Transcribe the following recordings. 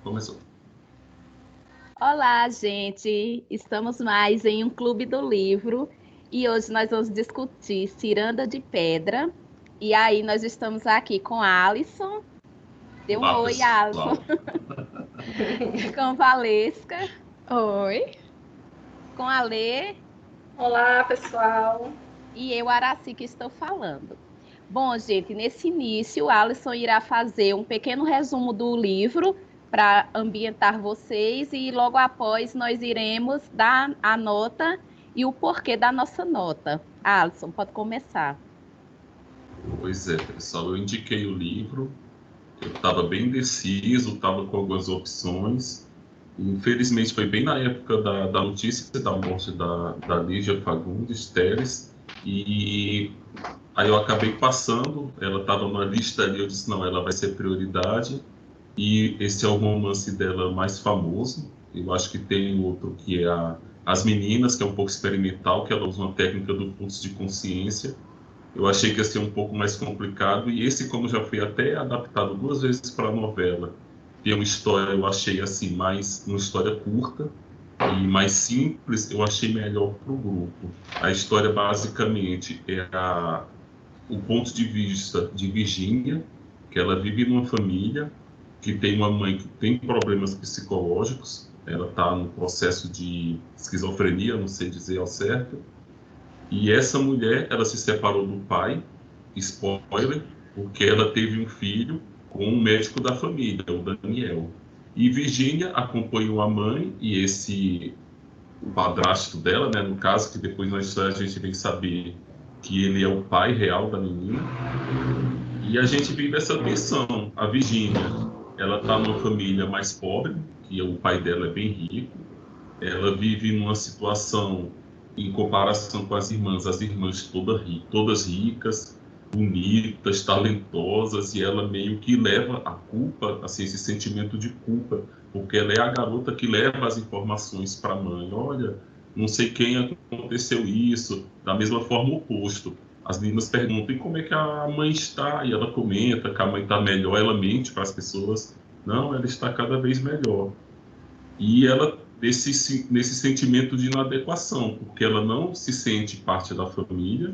Começou. Olá, gente! Estamos mais em um clube do livro e hoje nós vamos discutir Ciranda de Pedra. E aí nós estamos aqui com a Alisson. Dê um Olá, oi, Alisson. pessoal. Com Valesca, Oi. com a Lê Olá, pessoal. e eu, Araci, que estou falando. Bom, gente, nesse início, o Alisson irá fazer um pequeno resumo do livro para ambientar vocês e logo após nós iremos dar a nota e o porquê da nossa nota. Alisson, pode começar. Pois é, pessoal, eu indiquei o livro, eu estava bem indeciso, estava com algumas opções. Infelizmente, foi bem na época da notícia da morte da Lígia Fagundes Telles, e aí eu acabei passando, ela estava na lista ali, eu disse, não, ela vai ser prioridade, e esse é o romance dela mais famoso. Eu acho que tem outro que é As Meninas, que é um pouco experimental, que ela usa uma técnica do fluxo de consciência. Eu achei que ia ser um pouco mais complicado, e esse, como já foi até adaptado 2 vezes para a novela, tem uma história, eu achei assim, mais uma história curta e mais simples, eu achei melhor para o grupo. A história basicamente é o ponto de vista de Virgínia, que ela vive numa família que tem uma mãe que tem problemas psicológicos, ela está no processo de esquizofrenia, não sei dizer ao certo, e essa mulher, ela se separou do pai, spoiler, porque ela teve um filho com um médico da família, o Daniel. E Virgínia acompanhou a mãe e o padrasto dela, né, no caso, que depois na história a gente vem saber que ele é o pai real da menina. E a gente vive essa tensão. A Virgínia, ela está numa família mais pobre, que o pai dela é bem rico. Ela vive numa situação, em comparação com as irmãs todas ricas, bonitas, talentosas, e ela meio que leva a culpa, assim, esse sentimento de culpa, porque ela é a garota que leva as informações para a mãe. Olha, não sei quem aconteceu isso, da mesma forma o oposto. As meninas perguntam, e como é que a mãe está? E ela comenta que a mãe está melhor, ela mente para as pessoas. Não, ela está cada vez melhor. E ela, nesse sentimento de inadequação, porque ela não se sente parte da família,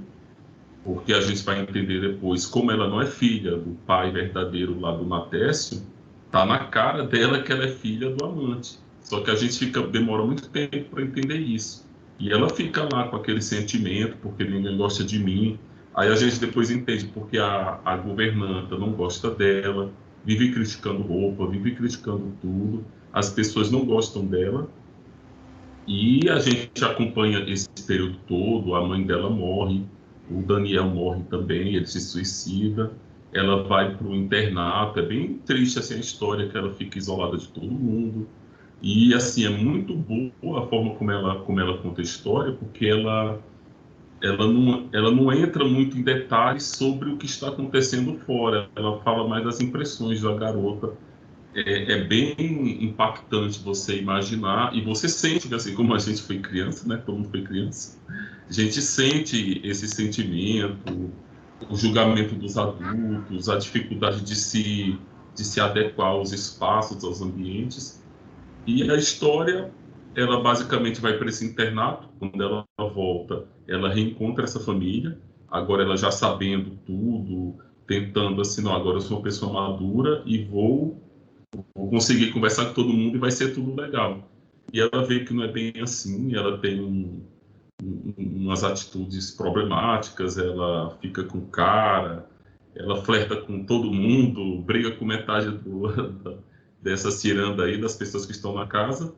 porque a gente vai entender depois, como ela não é filha do pai verdadeiro lá do Natécio, tá na cara dela que ela é filha do amante. Só que a gente demora muito tempo para entender isso. E ela fica lá com aquele sentimento, porque ninguém gosta de mim. Aí a gente depois entende porque a governanta não gosta dela, vive criticando roupa, vive criticando tudo. As pessoas não gostam dela. E a gente acompanha esse período todo, a mãe dela morre, o Daniel morre também, ele se suicida, ela vai para o internato, é bem triste assim, a história, que ela fica isolada de todo mundo. E assim, é muito boa a forma como ela conta a história, porque ela não entra muito em detalhes sobre o que está acontecendo fora, ela fala mais das impressões da garota. É bem impactante você imaginar, e você sente que, assim como a gente foi criança, né? Todo mundo foi criança, a gente sente esse sentimento, o julgamento dos adultos, a dificuldade de se adequar aos espaços, aos ambientes. E a história, ela basicamente vai para esse internato. Quando ela volta, ela reencontra essa família, agora ela já sabendo tudo, tentando assim, não, agora eu sou uma pessoa madura e vou conseguir conversar com todo mundo e vai ser tudo legal. E ela vê que não é bem assim, ela tem umas atitudes problemáticas, ela fica com cara, ela flerta com todo mundo, briga com metade dessa ciranda aí, das pessoas que estão na casa.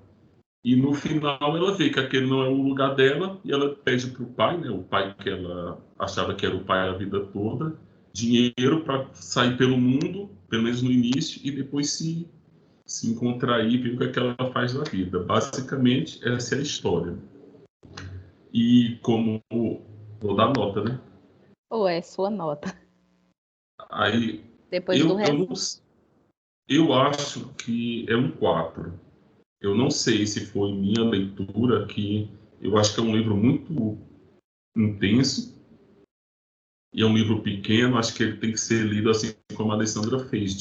E no final ela vê que aquele não é o lugar dela e ela pede para o pai, né, o pai que ela achava que era o pai a vida toda, dinheiro para sair pelo mundo, pelo menos no início, e depois se encontrar e ver o que é que ela faz da vida. Basicamente, essa é a história. E como vou dar nota, né? Ou é sua nota? Aí Depois do eu, resumo. eu acho que é um 4. Eu não sei se foi minha leitura, que eu acho que é um livro muito intenso e é um livro pequeno. Acho que ele tem que ser lido assim como a Alessandra fez,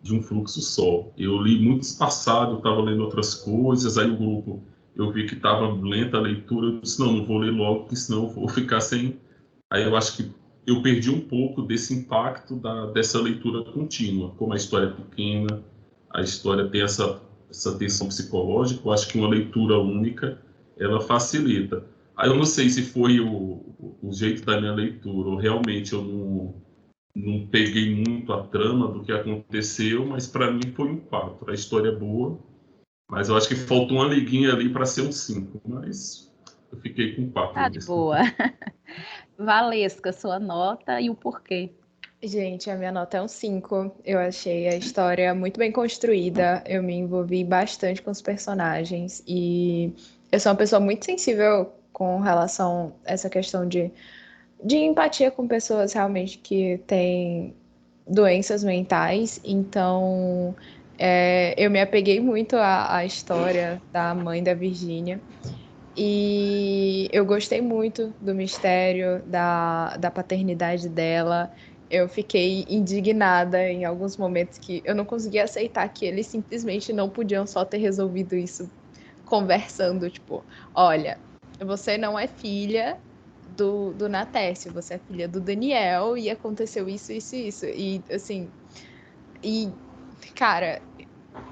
de um fluxo só. Eu li muito espaçado, estava lendo outras coisas, aí o grupo, eu vi que estava lenta a leitura, eu disse, não vou ler logo, porque senão eu vou ficar sem... Aí eu acho que eu perdi um pouco desse impacto dessa leitura contínua, como a história é pequena, a história tem essa tensão psicológica, eu acho que uma leitura única, ela facilita. Aí eu não sei se foi o jeito da minha leitura, ou realmente eu não peguei muito a trama do que aconteceu, mas para mim foi um 4. A história é boa, mas eu acho que faltou uma liguinha ali para ser um 5, mas eu fiquei com 4 Tá de mesmo. boa. Valesca, sua nota e o porquê. Gente, a minha nota é um 5. Eu achei a história muito bem construída. Eu me envolvi bastante com os personagens. E eu sou uma pessoa muito sensível com relação a essa questão de empatia com pessoas realmente que têm doenças mentais. Então, eu me apeguei muito à história da mãe da Virgínia. E eu gostei muito do mistério da paternidade dela. Eu fiquei indignada em alguns momentos que eu não conseguia aceitar que eles simplesmente não podiam só ter resolvido isso conversando, tipo, olha, você não é filha do Natécio, você é filha do Daniel e aconteceu isso, isso e isso. E assim, cara,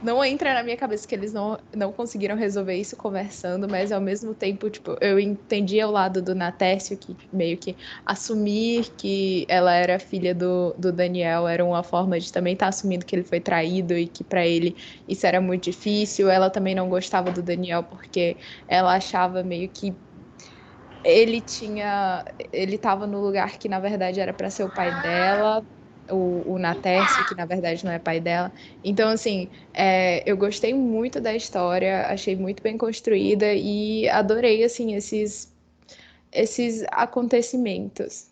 não entra na minha cabeça que eles não conseguiram resolver isso conversando, mas ao mesmo tempo, tipo, eu entendia o lado do Natécio, que meio que assumir que ela era filha do Daniel era uma forma de também estar assumindo que ele foi traído e que para ele isso era muito difícil. Ela também não gostava do Daniel porque ela achava meio que ele estava no lugar que na verdade era para ser o pai dela, o Natércio, que na verdade não é pai dela. Então, assim, eu gostei muito da história, achei muito bem construída e adorei, assim, esses acontecimentos.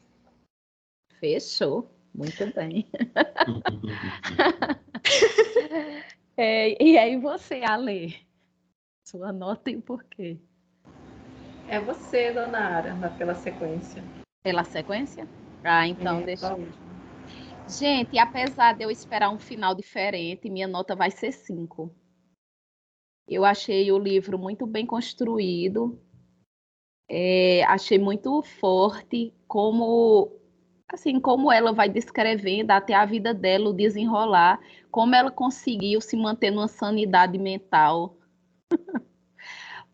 Fechou. Muito bem. E aí você, Ale? Sua nota e o porquê? É você, dona Ara, pela sequência. Pela sequência? Ah, então deixa. Tá ótimo. Gente, apesar de eu esperar um final diferente, minha nota vai ser 5. Eu achei o livro muito bem construído, achei muito forte como ela vai descrevendo até a vida dela, o desenrolar, como ela conseguiu se manter numa sanidade mental,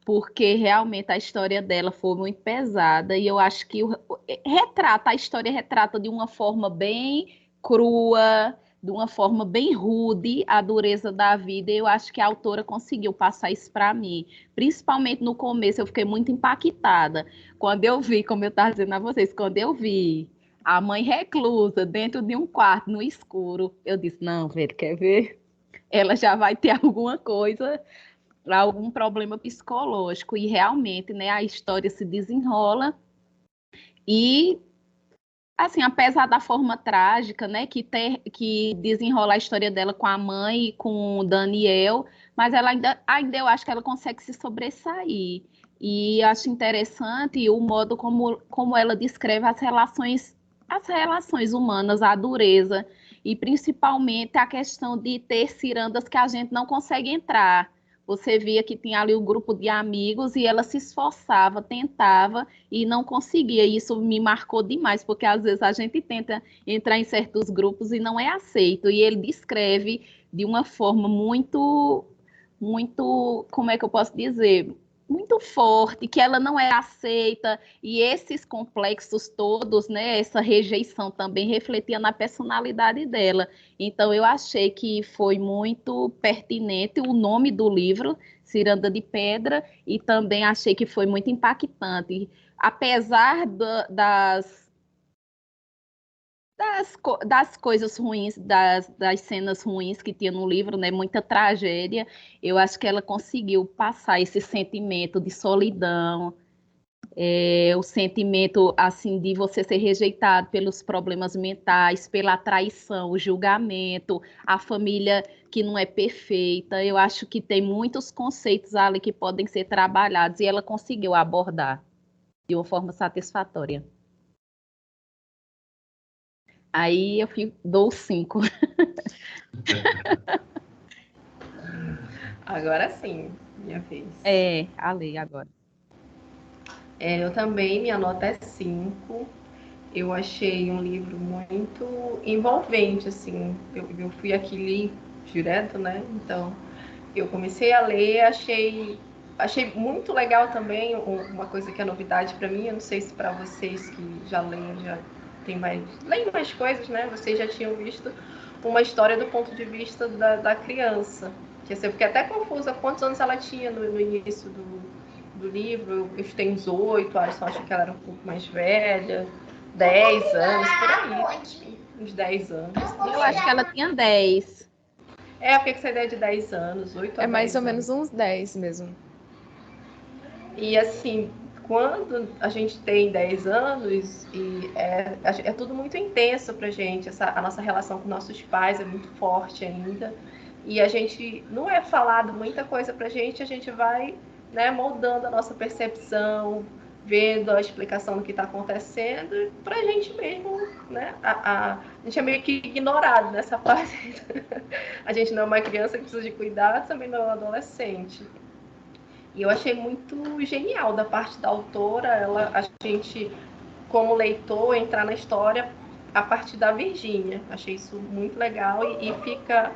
porque realmente a história dela foi muito pesada e eu acho que a história retrata de uma forma bem crua, de uma forma bem rude a dureza da vida. E eu acho que a autora conseguiu passar isso para mim, principalmente no começo. Eu fiquei muito impactada quando eu vi, como eu estava dizendo a vocês, quando eu vi a mãe reclusa dentro de um quarto no escuro, eu disse, não, velho, quer ver? Ela já vai ter alguma coisa, algum problema psicológico, e realmente, né, a história se desenrola e, assim, apesar da forma trágica, né, que desenrola a história dela com a mãe e com o Daniel, mas ela ainda eu acho que ela consegue se sobressair, e eu acho interessante o modo como ela descreve as relações humanas, a dureza, e principalmente a questão de ter cirandas que a gente não consegue entrar. Você via que tinha ali o grupo de amigos e ela se esforçava, tentava e não conseguia. E isso me marcou demais, porque às vezes a gente tenta entrar em certos grupos e não é aceito. E ele descreve de uma forma muito, como é que eu posso dizer? Muito forte, que ela não é aceita, e esses complexos todos, né, essa rejeição também refletia na personalidade dela. Então, eu achei que foi muito pertinente o nome do livro, Ciranda de Pedra, e também achei que foi muito impactante. Apesar das coisas ruins, das cenas ruins que tinha no livro, né, muita tragédia, eu acho que ela conseguiu passar esse sentimento de solidão, o sentimento assim de você ser rejeitado pelos problemas mentais, pela traição, o julgamento, a família que não é perfeita. Eu acho que tem muitos conceitos ali que podem ser trabalhados e ela conseguiu abordar de uma forma satisfatória. Aí eu dou 5. Agora sim, minha vez. A lei agora. Eu também, minha nota é 5. Eu achei um livro muito envolvente, assim. Eu fui aqui li direto, né? Então, eu comecei a ler, achei muito legal também, uma coisa que é novidade para mim, eu não sei se para vocês que já leem, leem mais coisas, né? Vocês já tinham visto uma história do ponto de vista da criança. Que assim, eu fiquei até confusa quantos anos ela tinha no início do livro. Eu tenho uns 8, acho que ela era um pouco mais velha, 10 anos, por aí, uns 10 anos. Eu acho que ela tinha 10. Eu fiquei com essa ideia de 10 anos, 8 a É 10 mais ou anos. menos uns 10 mesmo. E assim, quando a gente tem 10 anos, é tudo muito intenso pra gente, a nossa relação com nossos pais é muito forte ainda, e a gente não é falado muita coisa pra gente, a gente vai, né, moldando a nossa percepção, vendo a explicação do que está acontecendo, pra gente mesmo, né, a gente é meio que ignorado nessa fase. A gente não é uma criança que precisa de cuidado, também não é um adolescente. E eu achei muito genial da parte da autora, a gente, como leitor, entrar na história a partir da Virgínia. Achei isso muito legal e fica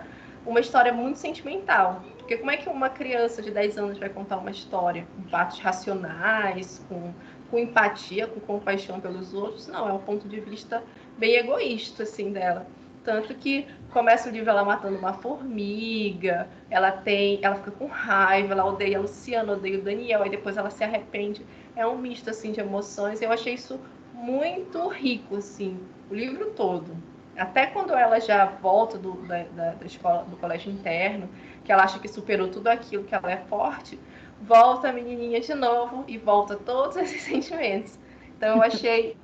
uma história muito sentimental. Porque como é que uma criança de 10 anos vai contar uma história com fatos racionais, com empatia, com compaixão pelos outros? Não, é um ponto de vista bem egoísta, assim, dela. Tanto que começa o livro ela matando uma formiga, ela fica com raiva, ela odeia a Luciana, odeia o Daniel, aí depois ela se arrepende. É um misto assim de emoções. Eu achei isso muito rico, assim, o livro todo. Até quando ela já volta da escola, do colégio interno, que ela acha que superou tudo aquilo, que ela é forte, volta a menininha de novo e volta todos esses sentimentos. Então eu achei,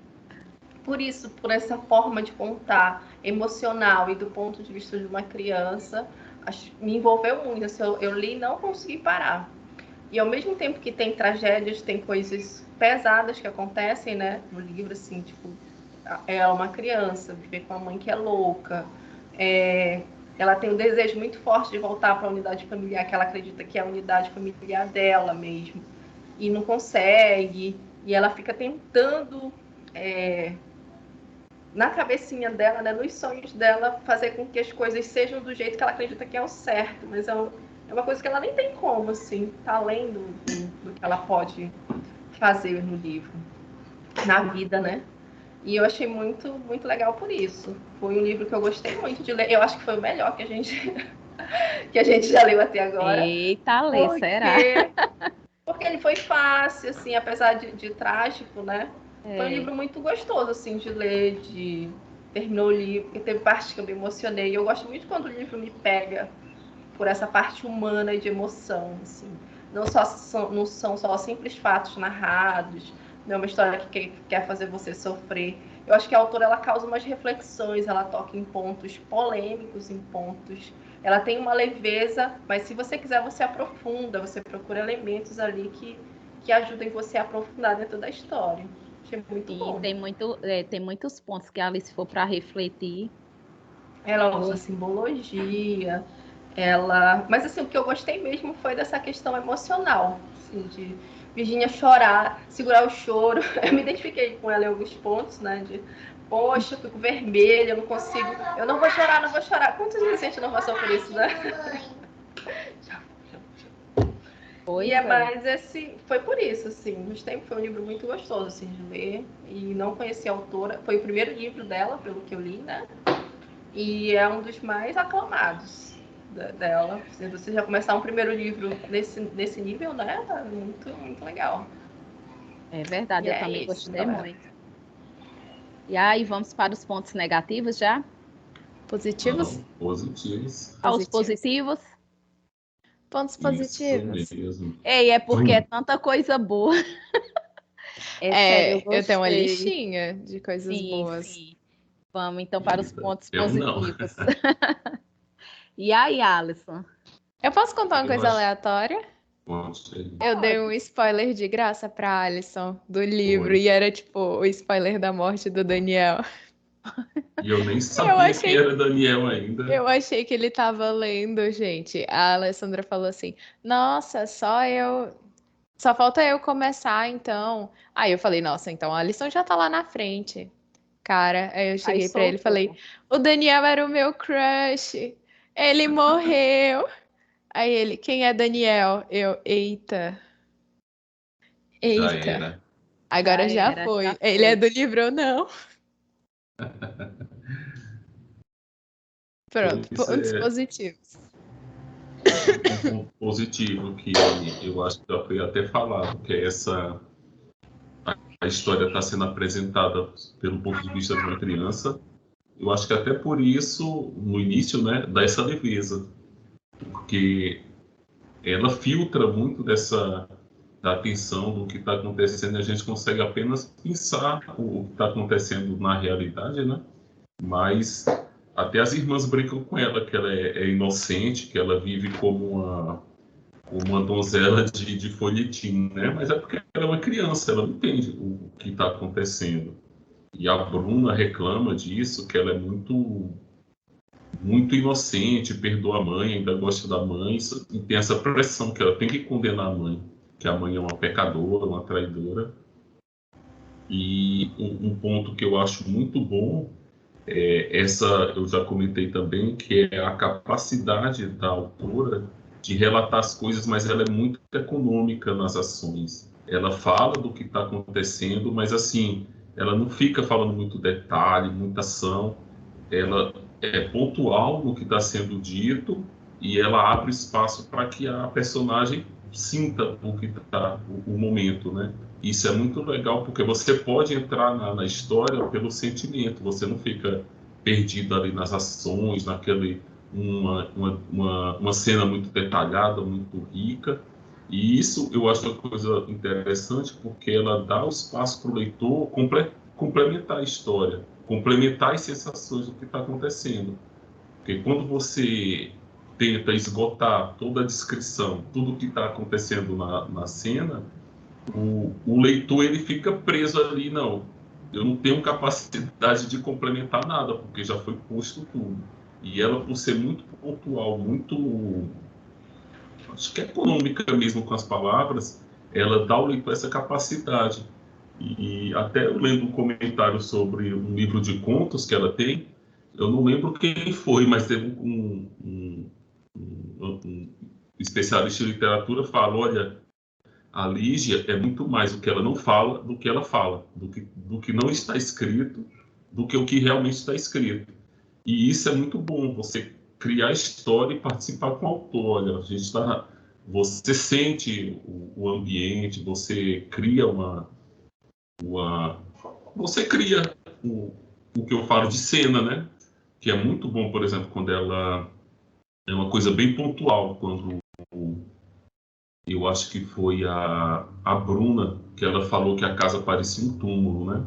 por essa forma de contar emocional e do ponto de vista de uma criança, me envolveu muito. Assim, eu li e não consegui parar. E ao mesmo tempo que tem tragédias, tem coisas pesadas que acontecem, né, no livro, assim, tipo, ela é uma criança, viver com a mãe que é louca, ela tem um desejo muito forte de voltar para a unidade familiar, que ela acredita que é a unidade familiar dela mesmo, e não consegue, e ela fica tentando, na cabecinha dela, né, nos sonhos dela, fazer com que as coisas sejam do jeito que ela acredita que é o certo, mas é uma coisa que ela nem tem como, assim, tá além do que ela pode fazer no livro, na vida, né? E eu achei muito, muito legal por isso. Foi um livro que eu gostei muito de ler. Eu acho que foi o melhor que a gente, que a gente já leu até agora. Eita, Lê, será? Porque ele foi fácil, assim, apesar de trágico, né? Foi um É. livro muito gostoso, assim, de ler, terminou o livro, porque teve partes que eu me emocionei. Eu gosto muito quando o livro me pega por essa parte humana e de emoção, assim. Não são só simples fatos narrados, não é uma história que quer fazer você sofrer. Eu acho que a autora ela causa umas reflexões, ela toca em pontos polêmicos, em pontos. Ela tem uma leveza, mas se você quiser, você aprofunda, você procura elementos ali que ajudem você a aprofundar dentro da história. Achei muito E bom. tem muitos pontos que ali, se for para refletir. Ela usa simbologia, mas assim, o que eu gostei mesmo foi dessa questão emocional, assim, de Virginia chorar, segurar o choro. Eu me identifiquei com ela em alguns pontos, né? Poxa, eu fico vermelha, eu não consigo. Eu não vou chorar, não vou chorar. Quantas vezes a gente não passou por isso, né? Pois é. Mas foi por isso, assim. Gostei, foi um livro muito gostoso, assim, de ler. E não conheci a autora. Foi o primeiro livro dela, pelo que eu li, né? E é um dos mais aclamados dela. Se você já começar um primeiro livro nesse nível, né? Tá muito, muito legal. É verdade, E eu também isso, gostei galera. muito. E aí, vamos para os pontos negativos já? Positivos? Positivos. Aos positivos? Pontos Isso positivos. mesmo. Ei, é porque é tanta coisa boa. É sério, eu Eu tenho uma gostei. listinha de coisas Sim, boas. sim. Vamos então para os pontos Eu não. positivos. E aí, Alisson? Eu posso contar uma Eu coisa acho. aleatória? Pode. Eu dei um Pode. spoiler de graça pra Alison do livro Foi. e era tipo o spoiler da morte do Daniel. E eu nem Eu sabia achei, quem era Daniel ainda. eu achei que ele tava lendo, gente. A Alessandra falou assim: Nossa, só falta eu começar, então. Aí eu falei: Nossa, então a lição já tá lá na frente. Cara, aí eu Aí cheguei pra ele e falei: soltou. O Daniel era o meu crush. Ele morreu. Aí ele: Quem é Daniel? Eu: Eita, Já eita. era. Já Agora já era, foi. já Ele é foi. do livro ou não? Pronto, Pois pontos é, positivos. um ponto positivo que eu acho que já foi até falado, que é a história está sendo apresentada pelo ponto de vista de uma criança. Eu acho que até por isso, no início, né, dá essa leveza, porque ela filtra muito da atenção do que está acontecendo e a gente consegue apenas pensar o que está acontecendo na realidade, né? Mas até as irmãs brincam com ela, que ela é inocente, que ela vive como uma donzela de folhetim, né? Mas é porque ela é uma criança, ela não entende o que está acontecendo. E a Bruna reclama disso, que ela é muito inocente, perdoa a mãe, ainda gosta da mãe, e tem essa pressão que ela tem que condenar a mãe, que a mãe é uma pecadora, uma traidora. E um ponto que eu acho muito bom essa eu já comentei também, que é a capacidade da autora de relatar as coisas, mas ela é muito econômica nas ações. Ela fala do que está acontecendo, mas assim, ela não fica falando muito detalhe, muita ação. Ela é pontual no que está sendo dito e ela abre espaço para que a personagem sinta o que está o momento, né? Isso é muito legal porque você pode entrar na história pelo sentimento, você não fica perdido ali nas ações, naquele uma cena muito detalhada, muito rica. E isso eu acho uma coisa interessante porque ela dá o espaço para o leitor complementar a história, complementar as sensações do que está acontecendo. Porque quando você tenta esgotar toda a descrição, tudo o que está acontecendo na cena, o leitor ele fica preso ali, não. Eu não tenho capacidade de complementar nada, porque já foi posto tudo. E ela, por ser muito pontual, muito, acho que é econômica mesmo com as palavras, ela dá ao leitor essa capacidade. E até eu lendo um comentário sobre um livro de contos que ela tem, eu não lembro quem foi, mas teve um especialista em literatura fala, olha, a Lígia é muito mais o que ela não fala do que ela fala, do que não está escrito, do que o que realmente está escrito. E isso é muito bom, você criar história e participar com o autor. Olha, a gente tá, você sente o ambiente, você cria você cria o que eu falo de cena, né? Que é muito bom, por exemplo, quando ela é uma coisa bem pontual, quando eu acho que foi a Bruna, que ela falou que a casa parecia um túmulo, né?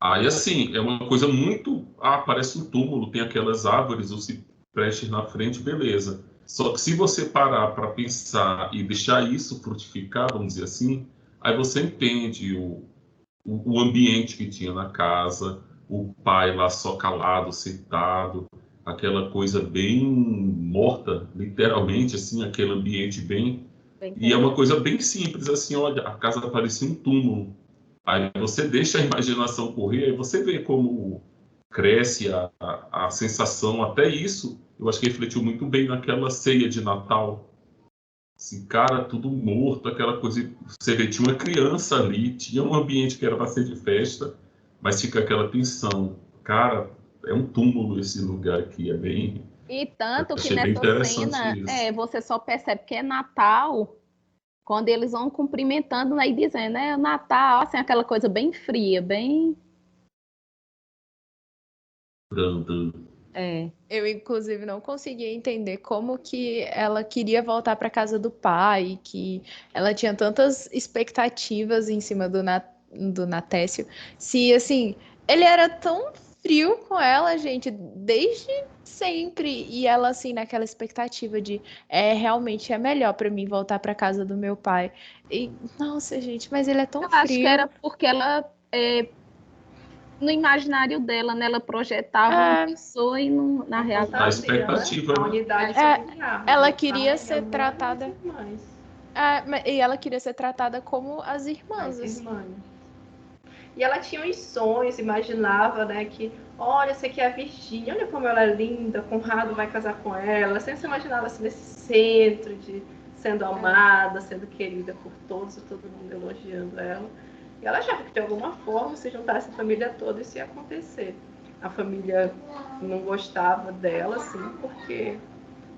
Aí, assim, é uma coisa muito. Ah, parece um túmulo, tem aquelas árvores, os ciprestes na frente, beleza. Só que se você parar para pensar e deixar isso frutificar, vamos dizer assim, aí você entende o ambiente que tinha na casa, o pai lá só calado, sentado, aquela coisa bem morta, literalmente, assim, aquele ambiente bem. Bem E é uma pesado. coisa bem simples, assim, olha, a casa parecia um túmulo. Aí você deixa a imaginação correr, aí você vê como cresce a sensação, até isso, eu acho que refletiu muito bem naquela ceia de Natal. Assim, cara, tudo morto, aquela coisa. Você vê, tinha uma criança ali, tinha um ambiente que era para ser de festa, mas fica aquela tensão. Cara, é um túmulo esse lugar aqui, é bem. E tanto que Achei bem nessa interessante cena, isso. você só percebe que é Natal quando eles vão cumprimentando, né, e dizendo, é Natal, assim, aquela coisa bem fria, bem. Dando. É. Eu, inclusive, não conseguia entender como que ela queria voltar para casa do pai, que ela tinha tantas expectativas em cima do Natécio. Se, assim, ele era tão frio com ela, gente, desde sempre. E ela, assim, naquela expectativa de, realmente é melhor para mim voltar para casa do meu pai. E, nossa, gente, mas ele é tão Eu acho que frio. era porque ela no imaginário dela, né? Ela projetava uma pessoa e na A realidade... expectativa, A né? unidade familiar. Ela Meu queria pai, ser minha mãe e tratada. as irmãs. E ela queria ser tratada como as irmãs. As assim. irmãs. E ela tinha uns sonhos, imaginava, né, que, olha, essa aqui é a Virgínia, olha como ela é linda, Conrado vai casar com ela. Ela sempre se imaginava assim, nesse centro de sendo amada, sendo querida por todos, todo mundo elogiando ela. E ela achava que de alguma forma, se juntasse a família toda, isso ia acontecer. A família não gostava dela, assim, porque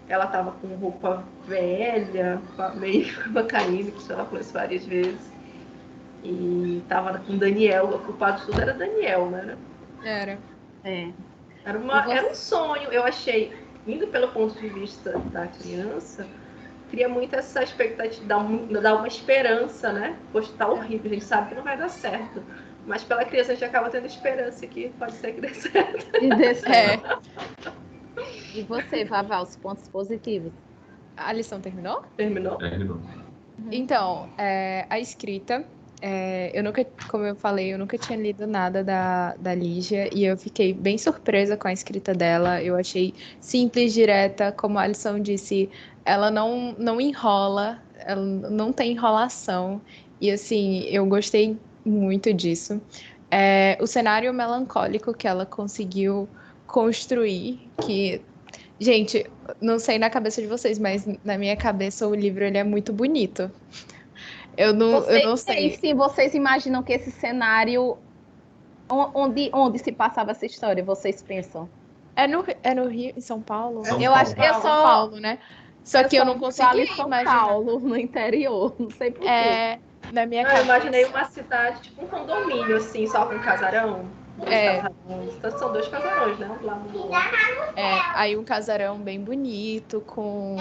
ela estava com roupa velha, meio caindo, que ela falou isso várias vezes. E tava com Daniel, o culpado de tudo era Daniel, né? Era. Era um sonho, eu achei, indo pelo ponto de vista da criança, cria muito essa expectativa, dá uma esperança, né? Poxa, tá horrível, a gente sabe que não vai dar certo. Mas pela criança a gente acaba tendo esperança que pode ser que dê certo. E dê certo. E você, Vavá, os pontos positivos? A lição terminou? Terminou? Terminou. Então, a escrita, como eu falei, eu nunca tinha lido nada da Lígia e eu fiquei bem surpresa com a escrita dela. Eu achei simples, direta, como a Alisson disse, ela não enrola, ela não tem enrolação. E assim, eu gostei muito disso. O cenário melancólico que ela conseguiu construir, que gente, não sei na cabeça de vocês, mas na minha cabeça o livro ele é muito bonito. Eu não sei. Sim, vocês imaginam que esse cenário, onde se passava essa história, vocês pensam? É no Rio, em São Paulo? São Eu Paulo. acho que eu São só Paulo, né? Só que eu não conseguia São imaginar. Paulo, no interior, não sei por quê. Na minha Eu cabeça. imaginei uma cidade, tipo um condomínio, assim, só com casarão. Dois É. casarões. Então, são 2 casarões, né? Um lado do outro. Aí um casarão bem bonito, com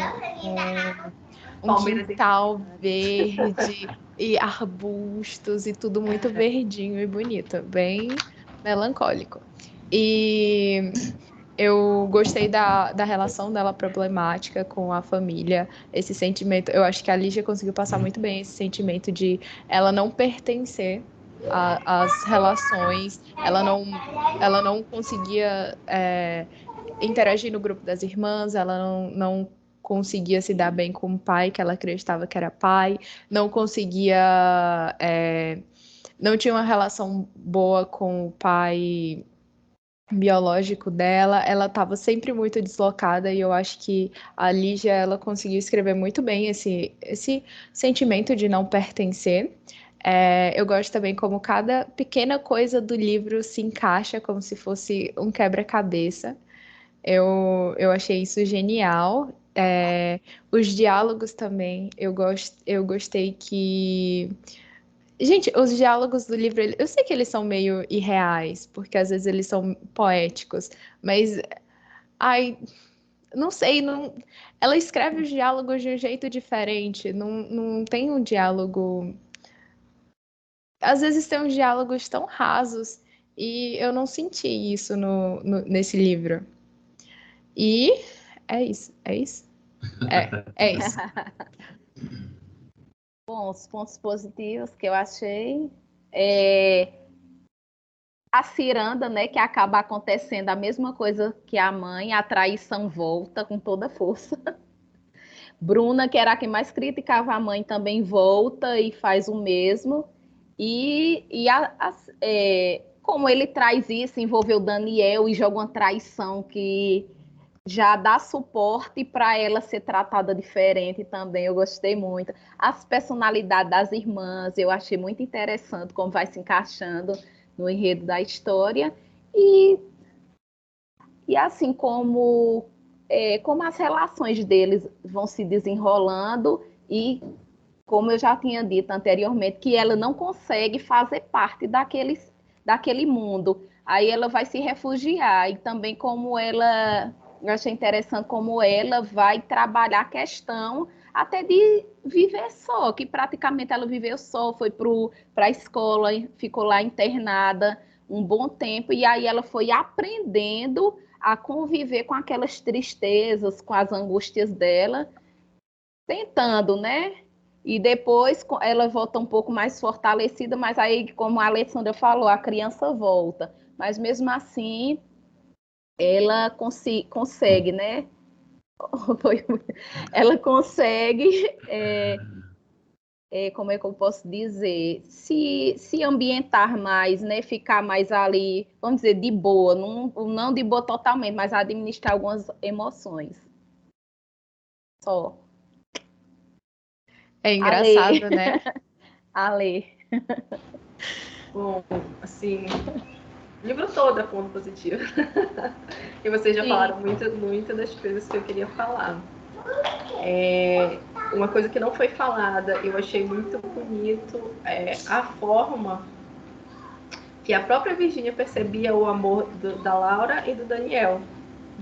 um Palmeira quintal verde e arbustos e tudo muito verdinho e bonito, bem melancólico. E eu gostei da relação dela problemática com a família, esse sentimento. Eu acho que a Lígia conseguiu passar muito bem esse sentimento de ela não pertencer às relações, ela não conseguia interagir no grupo das irmãs, ela não conseguia se dar bem com o pai, que ela acreditava que era pai, não conseguia. Não tinha uma relação boa com o pai biológico dela, ela estava sempre muito deslocada e eu acho que a Lígia ela conseguiu escrever muito bem esse sentimento de não pertencer. Eu gosto também como cada pequena coisa do livro se encaixa como se fosse um quebra-cabeça. Eu achei isso genial. Os diálogos também, eu gostei que gente, os diálogos do livro, eu sei que eles são meio irreais, porque às vezes eles são poéticos, mas, ai, não sei, ela escreve os diálogos de um jeito diferente, não tem um diálogo. Às vezes tem uns diálogos tão rasos, e eu não senti isso nesse livro. E é isso, é isso. É isso. Bom, os pontos positivos que eu achei a ciranda, né, que acaba acontecendo a mesma coisa que a mãe, a traição volta com toda força. Bruna, que era a que mais criticava a mãe, também volta e faz o mesmo. Como ele traz isso, envolveu Daniel e joga uma traição que já dá suporte para ela ser tratada diferente também. Eu gostei muito. As personalidades das irmãs, eu achei muito interessante como vai se encaixando no enredo da história. E assim como as relações deles vão se desenrolando e como eu já tinha dito anteriormente, que ela não consegue fazer parte daquele mundo. Aí ela vai se refugiar. E também eu achei interessante como ela vai trabalhar a questão até de viver só, que praticamente ela viveu só, foi para a escola, ficou lá internada um bom tempo, e aí ela foi aprendendo a conviver com aquelas tristezas, com as angústias dela, tentando, né? E depois ela volta um pouco mais fortalecida, mas aí, como a Alessandra falou, a criança volta. mas mesmo assim ela consegue, né? Ela consegue, como é que eu posso dizer, se ambientar mais, né? Ficar mais ali, vamos dizer, de boa, não de boa totalmente, mas administrar algumas emoções. Só. É engraçado, Ale. né? Ale. Bom, assim, o livro todo é ponto positivo. E vocês já Sim. falaram muito das coisas que eu queria falar. Uma coisa que não foi falada, eu achei muito bonito, a forma que a própria Virgínia percebia o amor da Laura e do Daniel.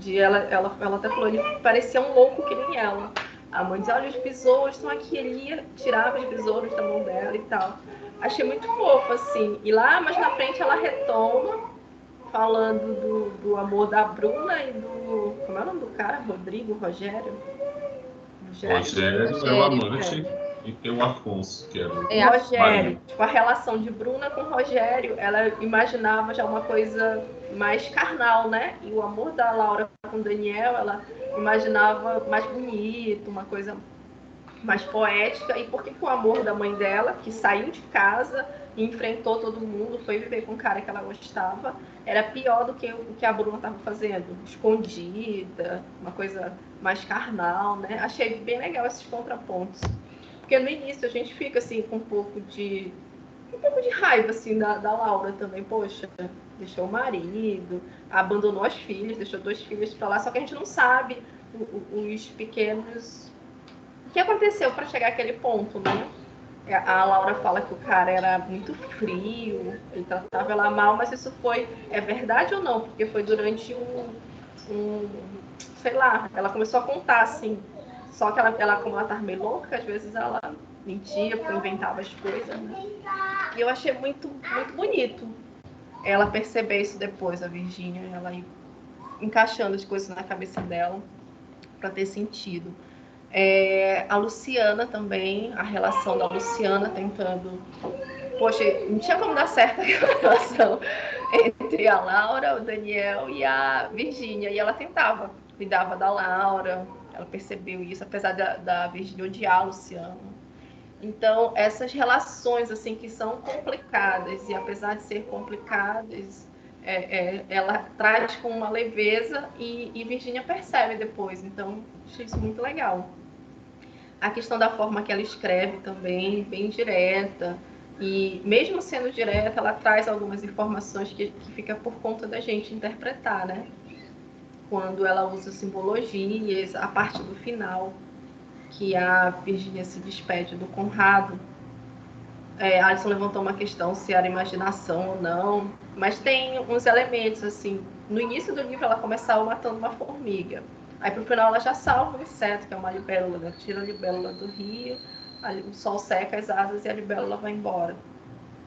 Ela até falou, ele parecia um louco que nem ela. A mãe dizia, olha, os besouros estão aqui, ele ia, tirava os besouros da mão dela e tal. Achei muito fofo, assim. E lá, mais na frente, ela retoma, falando do amor da Bruna e do... Como é o nome do cara? Rodrigo? Rogério Rogério é o amante e tem o Afonso, que era o Rogério, tipo, a relação de Bruna com Rogério, ela imaginava já uma coisa mais carnal, né? E o amor da Laura com Daniel, ela imaginava mais bonito, uma coisa mais poética. E por que o amor da mãe dela, que saiu de casa e enfrentou todo mundo, foi viver com um cara que ela gostava, era pior do que o que a Bruna estava fazendo, escondida, uma coisa mais carnal, né? Achei bem legal esses contrapontos. Porque no início a gente fica assim com um pouco de raiva assim da Laura também, poxa, deixou o marido, abandonou as filhas, deixou 2 filhas para lá, só que a gente não sabe os pequenos o que aconteceu para chegar àquele ponto, né? A Laura fala que o cara era muito frio, ele tratava ela mal, mas isso é verdade ou não? Porque foi durante sei lá, ela começou a contar assim. Só que ela como ela tava meio louca, às vezes ela mentia, porque inventava as coisas, né? E eu achei muito bonito ela perceber isso depois, a Virgínia, ela ir encaixando as coisas na cabeça dela para ter sentido. A Luciana também, a relação da Luciana tentando... Poxa, não tinha como dar certo a relação entre a Laura, o Daniel e a Virgínia. E ela tentava, cuidava da Laura, ela percebeu isso, apesar da Virgínia odiar a Luciana. Então, essas relações assim que são complicadas, e apesar de ser complicadas, ela traz com uma leveza e Virgínia percebe depois. Então, achei isso muito legal. A questão da forma que ela escreve também, bem direta. E mesmo sendo direta, ela traz algumas informações que fica por conta da gente interpretar, né? Quando ela usa simbologias, a parte do final, que a Virgínia se despede do Conrado. A Alison levantou uma questão se era imaginação ou não, mas tem uns elementos, assim, no início do livro ela começava matando uma formiga, aí pro final ela já salva um inseto, que é uma libélula, né? Tira a libélula do rio, o sol seca as asas e a libélula vai embora.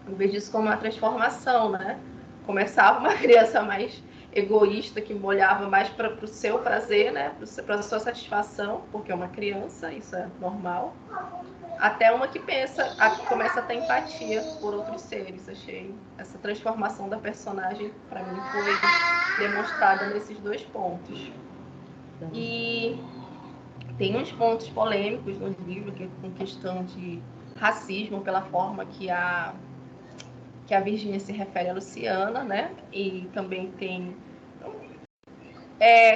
Eu vejo isso como uma transformação, né? Começava uma criança mais egoísta, que molhava mais para o seu prazer, né? Para a sua satisfação, porque é uma criança, isso é normal, até uma que começa a ter empatia por outros seres. Achei essa transformação da personagem, para mim, foi demonstrada nesses 2 pontos. E tem uns pontos polêmicos no livro, que é com questão de racismo, pela forma que a Virgínia se refere a Luciana, né? E também tem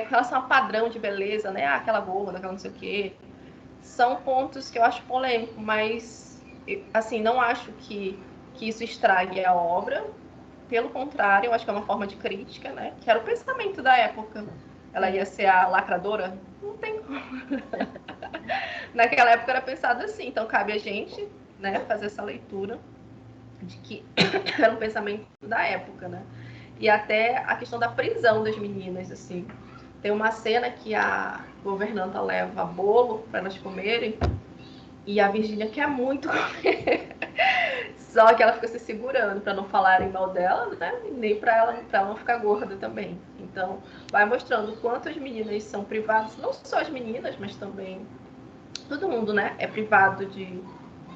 com relação ao padrão de beleza, né? Aquela gorda, aquela não sei o quê. São pontos que eu acho polêmico, mas assim, não acho que isso estrague a obra. Pelo contrário, eu acho que é uma forma de crítica, né? Que era o pensamento da época. Ela ia ser a lacradora? Não tem como. Naquela época era pensado assim, então cabe a gente, né, fazer essa leitura de que era um pensamento da época, né? E até a questão da prisão das meninas, assim. Tem uma cena que a governanta leva bolo para elas comerem e a Virgínia quer muito comer. Só que ela fica se segurando para não falarem mal dela, né? Nem para ela não ficar gorda também. Então, vai mostrando o quanto as meninas são privadas, não só as meninas, mas também todo mundo, né? É privado de...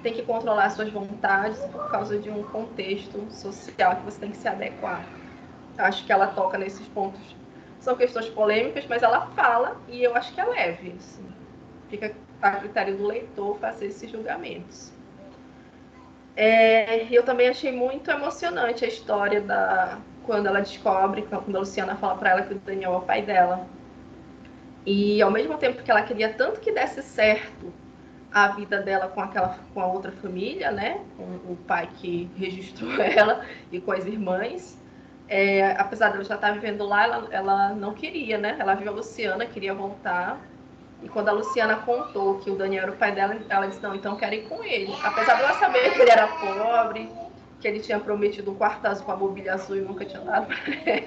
Tem que controlar suas vontades por causa de um contexto social que você tem que se adequar. Acho que ela toca nesses pontos. São questões polêmicas, mas ela fala e eu acho que é leve. Assim. Fica a critério do leitor fazer esses julgamentos. Eu também achei muito emocionante a história quando ela descobre, quando a Luciana fala para ela que o Daniel é o pai dela. E ao mesmo tempo que ela queria tanto que desse certo a vida dela com a outra família, né? Com o pai que registrou ela e com as irmãs. Apesar dela já estar vivendo lá, ela não queria, né? Ela viu a Luciana, queria voltar. E quando a Luciana contou que o Daniel era o pai dela, ela disse, não, então eu quero ir com ele. Apesar dela saber que ele era pobre, que ele tinha prometido um quarto azul com a mobília azul e nunca tinha dado para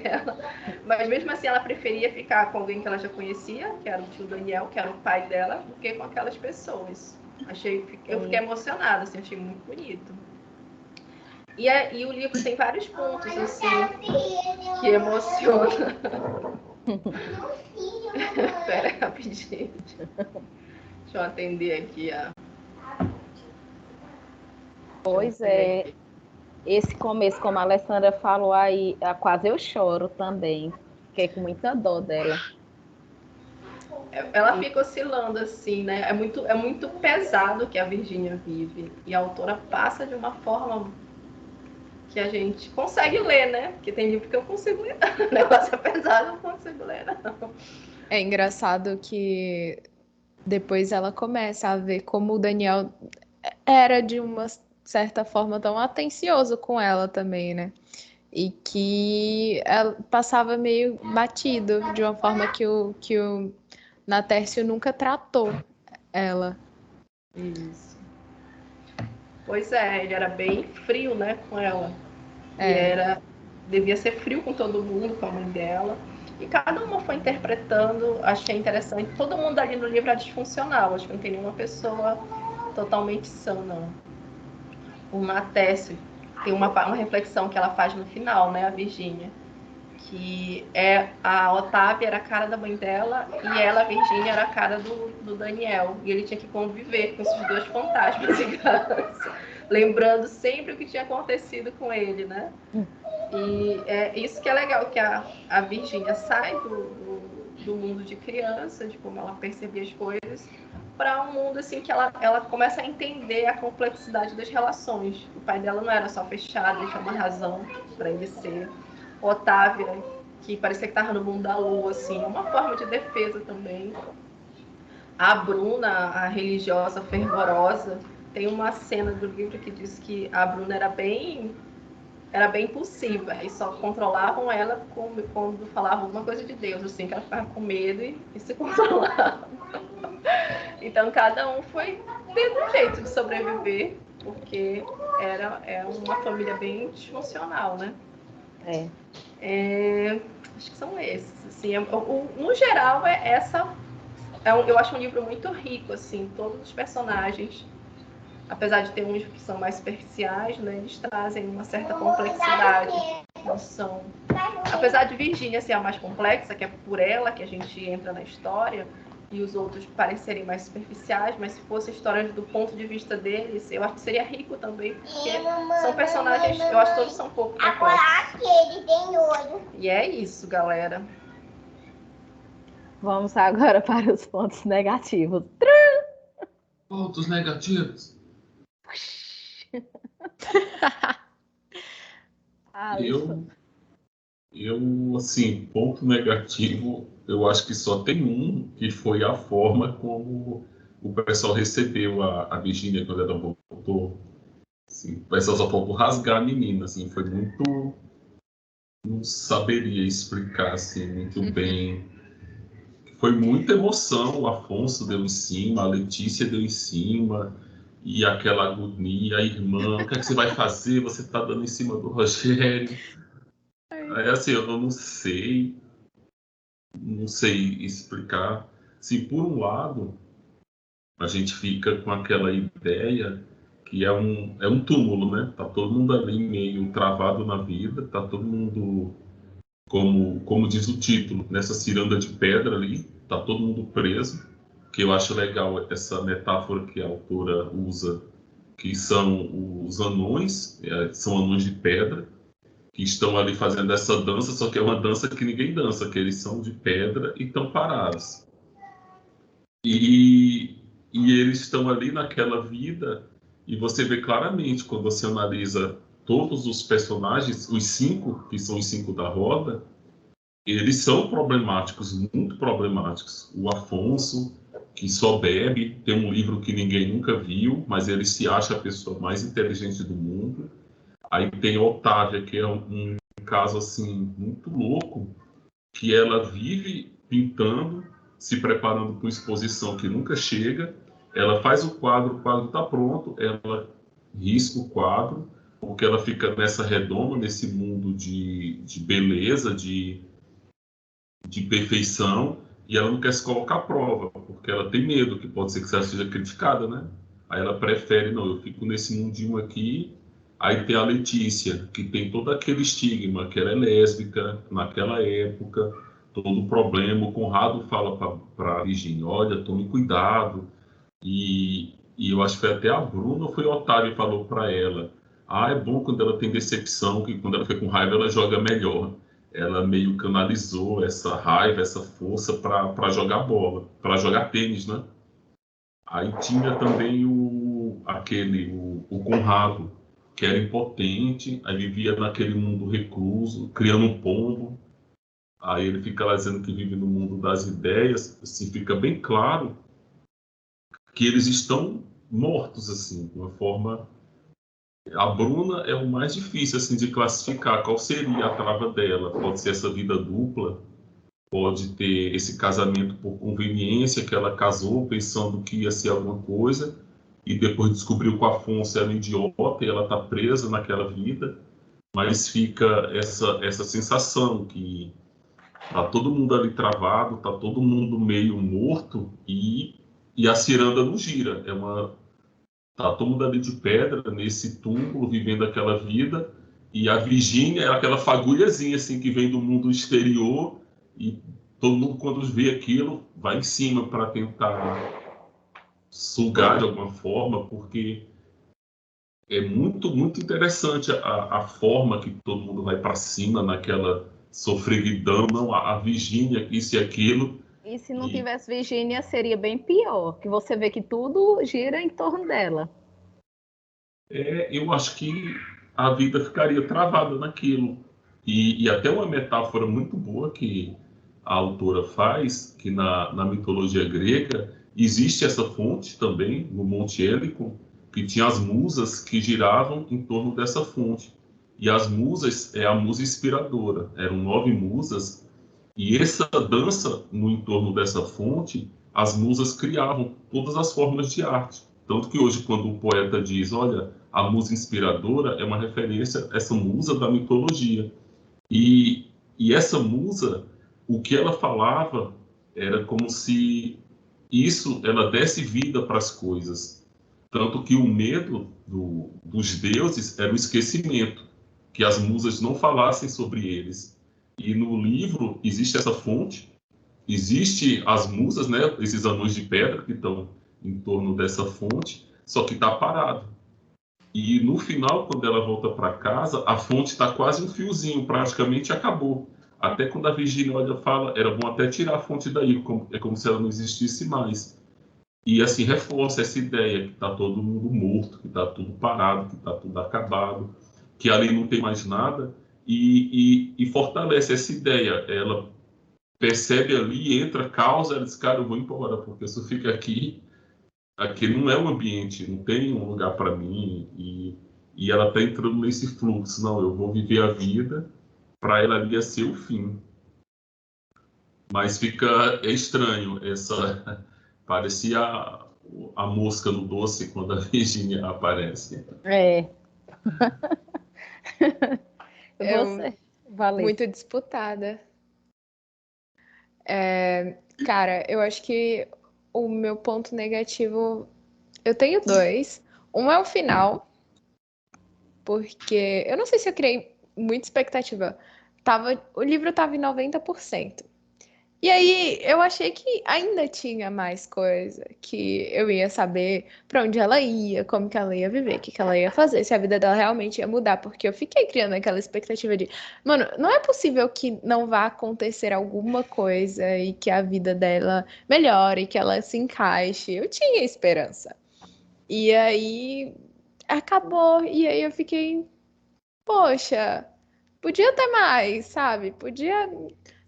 ela. Mas mesmo assim ela preferia ficar com alguém que ela já conhecia, que era o tio Daniel, que era o pai dela, do que com aquelas pessoas. Eu fiquei emocionada, assim, achei muito bonito. E o livro tem vários pontos, assim, que emocionam. Espera rapidinho. Deixa eu atender aqui a... Pois é. Esse começo, como a Alessandra falou aí, quase eu choro também. Fiquei com muita dó dela. Ela fica oscilando assim, né? É muito pesado o que a Virgínia vive. E a autora passa de uma forma que a gente consegue ler, né? Porque tem livro que eu consigo ler. O negócio é pesado, eu não consigo ler, não. É engraçado que depois ela começa a ver como o Daniel era de uma certa forma tão atencioso com ela também, né? E que ela passava meio batido, de uma forma que o Natércio nunca tratou ela. Isso. Pois é, ele era bem frio, né, com ela. E devia ser frio com todo mundo, com a mãe dela. E cada uma foi interpretando, achei interessante. Todo mundo ali no livro é disfuncional, acho que não tem nenhuma pessoa totalmente sã, não. O Natércio tem uma reflexão que ela faz no final, né, a Virgínia, que a Otávia era a cara da mãe dela e ela, a Virgínia, era a cara do Daniel. E ele tinha que conviver com esses dois fantasmas em casa, lembrando sempre o que tinha acontecido com ele, né? E é isso que é legal, que a Virgínia sai do mundo de criança, de como ela percebia as coisas, para um mundo assim que ela começa a entender a complexidade das relações. O pai dela não era só fechado, ele tinha uma razão para ele ser. Otávia, que parecia que estava no mundo da lua, assim, uma forma de defesa também. A Bruna, a religiosa fervorosa, tem uma cena do livro que diz que a Bruna era bem impulsiva e só controlavam ela quando falava alguma coisa de Deus, assim, que ela ficava com medo e se controlava. Então cada um foi tendo um jeito de sobreviver, porque é uma família bem disfuncional, né? Acho que são esses. Assim, no geral, eu acho um livro muito rico, assim, todos os personagens, apesar de ter uns que são mais superficiais, né, eles trazem uma certa complexidade. Não são... Apesar de Virgínia ser a mais complexa, que é por ela que a gente entra na história, e os outros parecerem mais superficiais, mas se fosse a história do ponto de vista deles, eu acho que seria rico também, porque são personagens, eu acho que todos são um pouco complexos. E é isso, galera. Vamos agora para os pontos negativos. Pontos negativos. Eu, assim, ponto negativo, eu acho que só tem um, que foi a forma como o pessoal recebeu a Virgínia quando ela voltou. Assim, o pessoal só faltou rasgar a menina, assim, foi muito... Não saberia explicar, assim, muito bem. Foi muita emoção, o Afonso deu em cima, a Letícia deu em cima, e aquela agonia, a irmã, o que é que você vai fazer? Você está dando em cima do Rogério. É assim, eu não sei explicar. Se por um lado a gente fica com aquela ideia que é um túmulo, né? Tá todo mundo ali meio travado na vida, tá todo mundo, como diz o título, nessa ciranda de pedra ali, tá todo mundo preso. Que eu acho legal essa metáfora que a autora usa, que são os anões, são anões de pedra, que estão ali fazendo essa dança, só que é uma dança que ninguém dança, que eles são de pedra e estão parados. E eles estão ali naquela vida, e você vê claramente, quando você analisa todos os personagens, os 5, que são os 5 da roda, eles são problemáticos, muito problemáticos. O Afonso, que só bebe, tem um livro que ninguém nunca viu, mas ele se acha a pessoa mais inteligente do mundo. Aí tem a Otávia, que é um caso assim muito louco, que ela vive pintando, se preparando para uma exposição que nunca chega. Ela faz o quadro está pronto, ela risca o quadro, porque ela fica nessa redoma, nesse mundo de beleza, de perfeição, e ela não quer se colocar à prova, porque ela tem medo que pode ser que ela seja criticada, né? Aí ela prefere, não, eu fico nesse mundinho aqui. Aí tem a Letícia, que tem todo aquele estigma, que ela é lésbica naquela época, todo o problema. O Conrado fala para a Virginia, olha, tome cuidado. E eu acho que foi até a Bruna ou foi o Otávio que falou para ela, é bom quando ela tem decepção, que quando ela fica com raiva ela joga melhor. Ela meio canalizou essa raiva, essa força para jogar bola, para jogar tênis, né? Aí tinha também o Conrado, que era impotente, aí vivia naquele mundo recluso, criando um pombo. Aí ele fica lá dizendo que vive no mundo das ideias. Assim, fica bem claro que eles estão mortos, assim, de uma forma... A Bruna é o mais difícil, assim, de classificar. Qual seria a trava dela? Pode ser essa vida dupla, pode ter esse casamento por conveniência, que ela casou pensando que ia ser alguma coisa, e depois descobriu que o Afonso era um idiota e ela está presa naquela vida. Mas fica essa sensação que tá todo mundo ali travado, tá todo mundo meio morto, e a ciranda não gira. Tá todo mundo ali de pedra, nesse túmulo, vivendo aquela vida, e a Virgínia é aquela fagulhazinha assim, que vem do mundo exterior, e todo mundo, quando vê aquilo, vai em cima para tentar sugar de alguma forma, porque é muito, muito interessante a forma que todo mundo vai para cima naquela sofreguidão, não, a Virgínia, isso e aquilo. E se não tivesse Virgínia, seria bem pior, que você vê que tudo gira em torno dela. Eu acho que a vida ficaria travada naquilo. E até uma metáfora muito boa que a autora faz, que na mitologia grega existe essa fonte também, no Monte Hélico, que tinha as musas que giravam em torno dessa fonte. E as musas é a musa inspiradora. Eram 9 musas. E essa dança no entorno dessa fonte, as musas criavam todas as formas de arte. Tanto que hoje, quando o poeta diz, olha, a musa inspiradora é uma referência a essa musa da mitologia. E essa musa, o que ela falava era como se ela desse vida para as coisas. Tanto que o medo dos deuses era o esquecimento, que as musas não falassem sobre eles. E no livro existe essa fonte, existe as musas, né, esses anões de pedra que estão em torno dessa fonte, só que está parado. E no final, quando ela volta para casa, a fonte está quase um fiozinho, praticamente acabou. Até quando a Virgínia olha e fala, era bom até tirar a fonte daí, é como se ela não existisse mais. E assim reforça essa ideia que está todo mundo morto, que está tudo parado, que está tudo acabado, que ali não tem mais nada, e fortalece essa ideia. Ela percebe ali, entra, causa, ela diz, cara, eu vou embora, porque se eu ficar aqui não é um ambiente, não tem um lugar para mim, e ela está entrando nesse fluxo, não, eu vou viver a vida, para ela ali ia ser o fim. Mas é estranho, parecia a mosca no doce quando a Virgínia aparece. Você, Valeu. Muito disputada. Cara, eu acho que o meu ponto negativo, eu tenho 2. Um é o final, porque eu não sei se eu criei muita expectativa. O livro estava em 90%. E aí, eu achei que ainda tinha mais coisa, que eu ia saber pra onde ela ia, como que ela ia viver, o que que ela ia fazer, se a vida dela realmente ia mudar, porque eu fiquei criando aquela expectativa de, mano, não é possível que não vá acontecer alguma coisa e que a vida dela melhore, que ela se encaixe. Eu tinha esperança. E aí acabou, e aí eu fiquei, poxa, podia ter mais, sabe? Podia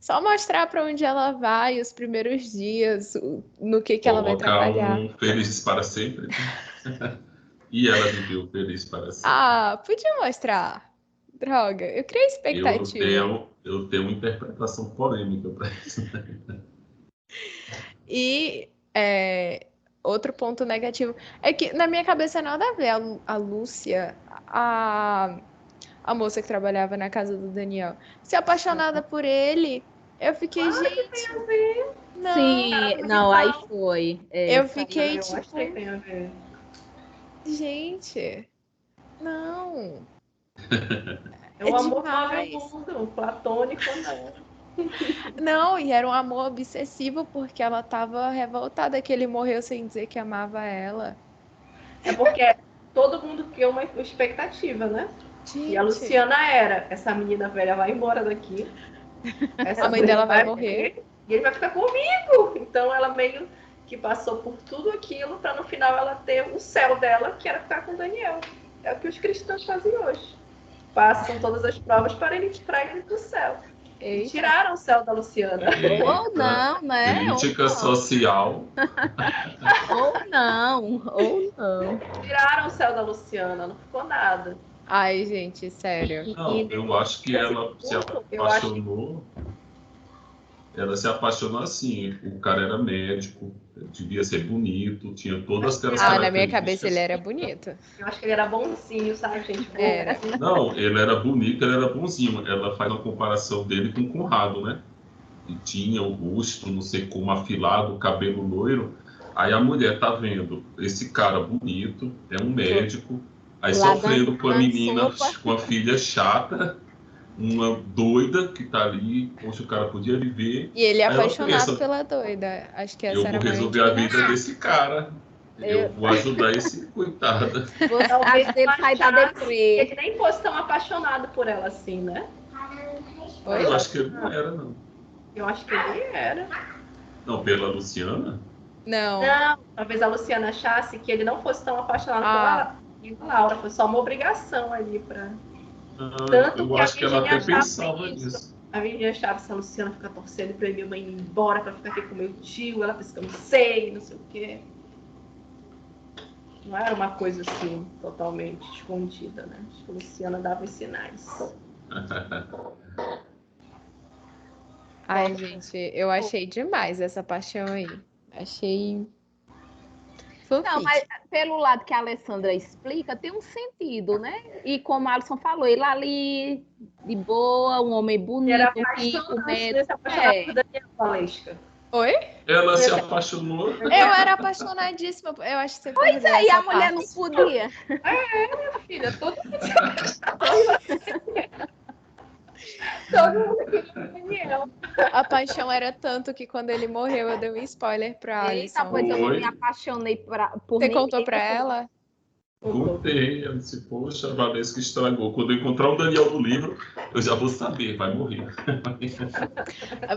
só mostrar para onde ela vai, os primeiros dias, no que ela vai Colocar trabalhar. um felizes para sempre, né? E ela viveu feliz para sempre. Ah, podia mostrar. Droga, eu criei expectativa. Eu tenho uma interpretação polêmica para isso. E outro ponto negativo é que na minha cabeça nada a ver a Lúcia, a, a moça que trabalhava na casa do Daniel, se apaixonada por ele. Eu fiquei, gente, não. Sim, não, aí foi. Eu fiquei Eu tipo, acho que tem a ver. gente, não. É o amor demais. move o mundo, o platônico não. Não, e era um amor obsessivo porque ela tava revoltada que ele morreu sem dizer que amava ela. É porque todo mundo criou uma expectativa, né? E a Gente, Luciana era, essa menina velha vai embora daqui. Essa a mãe dela vai morrer. e ele vai ficar comigo. Então ela meio que passou por tudo aquilo para no final ela ter o céu dela, que era ficar com Daniel. É o que os cristãos fazem hoje. Passam todas as provas para ele ir para o céu. Eita. Tiraram o céu da Luciana. Ou não, né? Crítica Ou não. social. Ou não, ou não. Tiraram o céu da Luciana, não ficou nada. Ai, gente, sério. Não, eu acho que ela se apaixonou. Ela se apaixonou assim. O cara era médico, devia ser bonito, tinha todas aquelas Ah, na minha características. cabeça ele era bonito. Eu acho que ele era bonzinho, sabe, gente? Era. Não, ele era bonito, ele era bonzinho. Ela faz uma comparação dele com o Conrado, né? E tinha o rosto, não sei como, afilado, o cabelo loiro. Aí a mulher tá vendo esse cara bonito, é um médico, aí sofrendo com a menina, com a filha chata, uma doida que tá ali, poxa, o cara podia viver. E ele é Aí ela apaixonado pensa, pela doida. Acho que essa eu era vou a maior resolver a vida indignação. desse cara. Eu vou ajudar esse coitado. Você dele sai da deprê. Ele nem fosse tão apaixonado por ela assim, né? Oi? Eu acho que ele não era, não. Eu acho que ele era. Não, pela Luciana? Não. Não, talvez a Luciana achasse que ele não fosse tão apaixonado por ela. E a Laura foi só uma obrigação ali pra. Tanto Eu que acho a que ela Virginia até pensava isso. nisso. A Virginia achava que a Luciana fica torcendo pra minha mãe ir embora, pra ficar aqui com meu tio. Ela pensa que eu não sei, não sei o quê. Não era uma coisa assim, totalmente escondida, né? Acho que a Luciana dava os sinais. Ai, gente, eu achei demais essa paixão aí. Achei Não, fanfic. mas pelo lado que a Alessandra explica, tem um sentido, né? E como a Alisson falou, ele ali, de boa, um homem bonito, Era rico, apaixonado, médico. se apaixonado por Daniel Valesca. Oi? Ela se apaixonou. Eu era apaixonadíssima. Eu acho que você Pois perdeu é, e essa a mulher parte. não podia. Minha filha, todo mundo se apaixonou. Todo mundo queria o Daniel. A paixão era tanto que quando ele morreu, eu dei um spoiler pra Eita, Alison. pois eu não Oi? me apaixonei por Você ninguém. contou pra ela? Contei, ela disse, poxa, a Valesca estragou. Quando eu encontrar o Daniel do livro, eu já vou saber, vai morrer.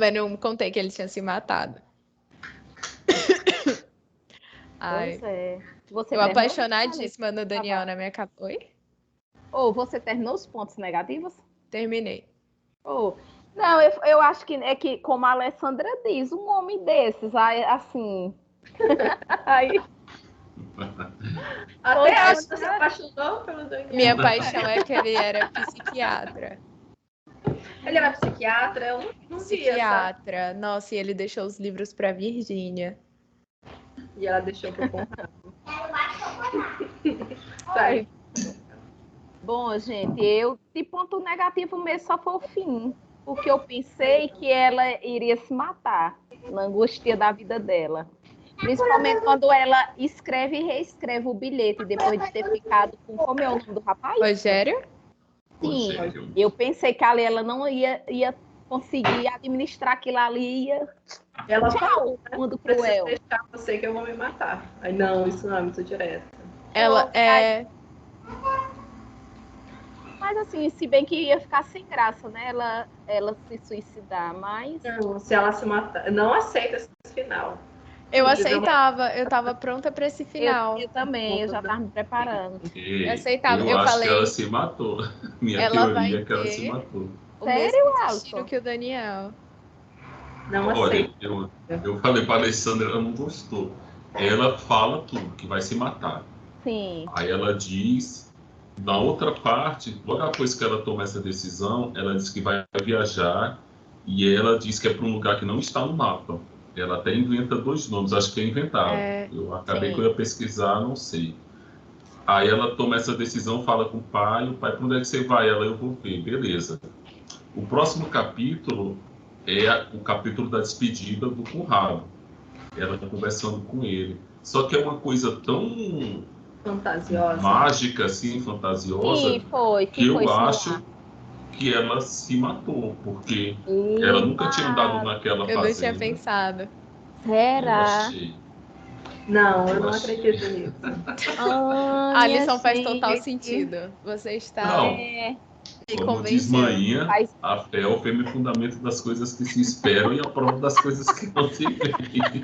Mas não contei que ele tinha se matado. Ai, Pois é. Você eu terminou? apaixonadíssima no Daniel na minha cabeça. Oi? Ou você terminou os pontos negativos? Terminei. Ou não, eu acho que é que, como a Alessandra diz, um homem desses, aí, assim. Aí, Até a Ana se apaixonou pelo Daniel. Minha paixão é que ele era psiquiatra. Ele era psiquiatra, eu não via, sabe? Psiquiatra. Nossa, e ele deixou os livros pra Virgínia. E ela deixou pra eu comprar. ai. Bom, gente, eu de ponto negativo mesmo só foi o fim. Porque eu pensei que ela iria se matar na angústia da vida dela. Principalmente quando ela escreve e reescreve o bilhete depois de ter ficado com. Como é o nome do rapaz? Rogério? Sim, Rogério. eu pensei que ali ela não ia conseguir administrar aquilo ali, Ela tchau, falou, mundo preciso cruel. deixar você que eu vou me matar. Aí, não, isso não é muito direto. Ela é. Mas assim, se bem que ia ficar sem graça, né? Ela se suicidar, mas. Não, se ela se matar, não aceita esse final. Eu Podia dar aceitava, eu tava pronta pra esse final. Eu também, eu já estava me preparando. Eu aceitava. Eu Eu acho falei, que ela se matou. Minha ela teoria vai é que ela se ter matou. o Sério, mesmo Alisson? destino que o Daniel. Não Olha, aceita. eu falei para a Alessandra, ela não gostou. Ela fala tudo, que vai se matar. Sim. Aí ela diz, na outra parte, logo depois que ela toma essa decisão, ela diz que vai viajar e ela diz que é para um lugar que não está no mapa. Ela até inventa 2 nomes, acho que é inventado. Eu acabei sim. que eu ia pesquisar, não sei. Aí ela toma essa decisão, fala com o pai, para onde é que você vai? Ela, eu vou ver, beleza. O próximo capítulo é o capítulo da despedida do Conrado. Ela conversando com ele. Só que é uma coisa tão Fantasiosa. mágica, assim, fantasiosa, Sim, foi. que eu isso acho que ela se matou, porque lá. ela nunca tinha andado naquela Eu não tinha fazenda. pensado. Eu Será? achei. Não, eu Eu não achei. acredito nisso. A Minha lição faz total gente. sentido. Você está Não, É, me como diz convenceu. Maninha, faz- a fé é o firme fundamento das coisas que se esperam e a prova das coisas que não se veem.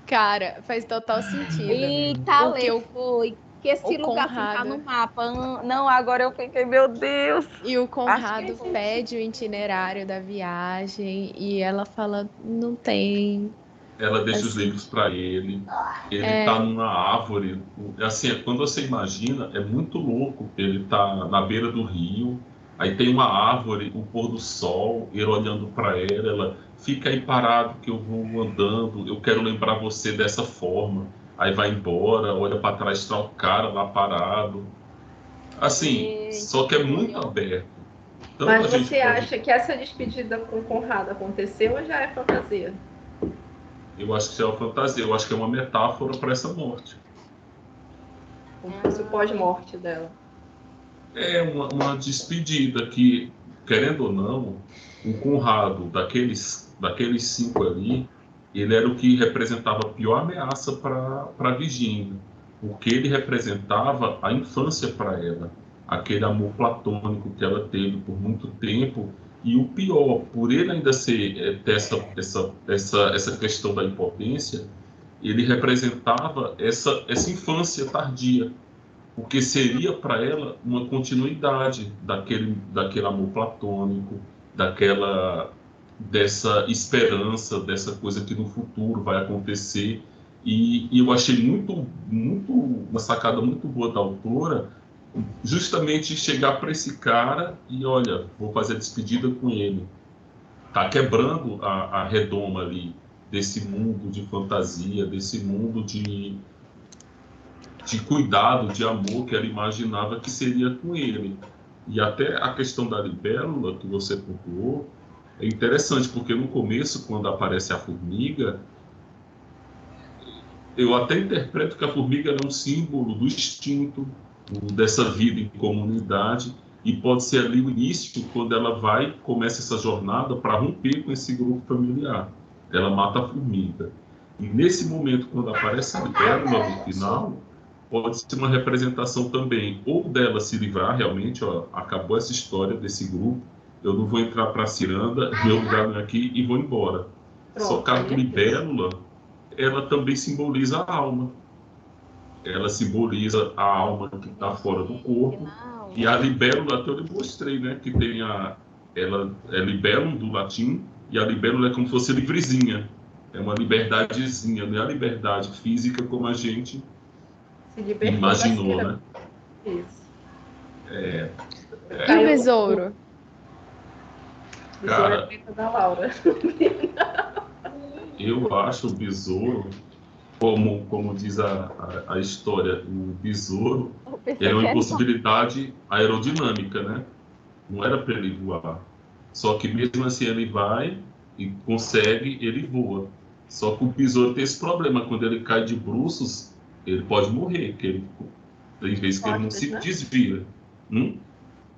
Cara, faz total sentido. Eita, Porque Lê, foi. Que esse o lugar assim tá Conrado- no mapa. Não, agora eu fiquei, meu Deus. E o Acho Conrado que- pede o itinerário da viagem e ela fala, não tem. Ela deixa os Assim. livros para ele. Ele É. tá numa árvore. Assim, quando você imagina, é muito louco. Ele tá na beira do rio. Aí tem uma árvore, o pôr do sol, ele olhando para ela fica aí parado que eu vou andando, eu quero lembrar você dessa forma. Aí vai embora, olha para trás, está o cara lá parado. Assim, Eita, só que é muito foi. aberto. Tanto Mas a gente você pode- acha que essa despedida com o Conrado aconteceu ou já é fantasia? Eu acho que isso é uma fantasia, eu acho que é uma metáfora para essa morte. Como se fosse o pós-morte dela. É uma despedida que, querendo ou não, o Conrado, daqueles 5 ali, ele era o que representava a pior ameaça para a Virgínia, porque ele representava a infância para ela, aquele amor platônico que ela teve por muito tempo, e o pior, por ele ainda ter essa questão da impotência, ele representava essa infância tardia, porque seria para ela uma continuidade daquele amor platônico, dessa esperança, dessa coisa que no futuro vai acontecer. E eu achei uma sacada muito boa da autora, justamente chegar para esse cara e, olha, vou fazer a despedida com ele. Tá quebrando a redoma ali desse mundo de fantasia, desse mundo de cuidado, de amor que ela imaginava que seria com ele. E até a questão da libélula que você pontuou é interessante, porque no começo, quando aparece a formiga, eu até interpreto que a formiga é um símbolo do instinto, dessa vida em comunidade, e pode ser ali o início, quando ela começa essa jornada para romper com esse grupo familiar. Ela mata a formiga. E nesse momento, quando aparece a libélula no final, pode ser uma representação também, ou dela se livrar realmente, ó, acabou essa história desse grupo, eu não vou entrar para a ciranda, meu lugar não é aqui e vou embora. Só que a libélula, ela também simboliza a alma. Ela simboliza a alma que está fora do corpo. E a libélula, até eu lhe mostrei, né, que tem ela é libellum do latim, e a libélula é como se fosse livrezinha. É uma liberdadezinha, não é a liberdade física como a gente imaginou, né? Isso. E o besouro? Besouro Cara, é feita da Laura. Eu acho o besouro, como diz a história, o besouro é uma impossibilidade aerodinâmica, né? Não era para ele voar. Só que mesmo assim ele vai e consegue, ele voa. Só que o besouro tem esse problema, quando ele cai de bruços, ele pode morrer, porque tem vezes que ele não se desvia.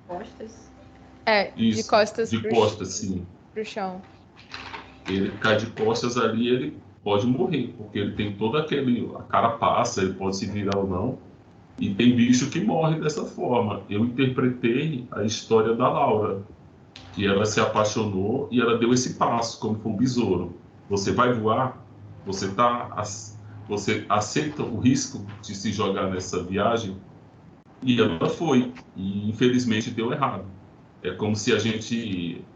Costas. de Isso, costas de costas, sim. pro chão. Ele cai de costas ali, ele pode morrer, porque ele tem toda a carapaça, ele pode se virar ou não. E tem bicho que morre dessa forma. Eu interpretei a história da Laura, que ela se apaixonou e ela deu esse passo, como foi um besouro. Você vai voar? Você você aceita o risco de se jogar nessa viagem? E ela foi. E infelizmente deu errado. É como se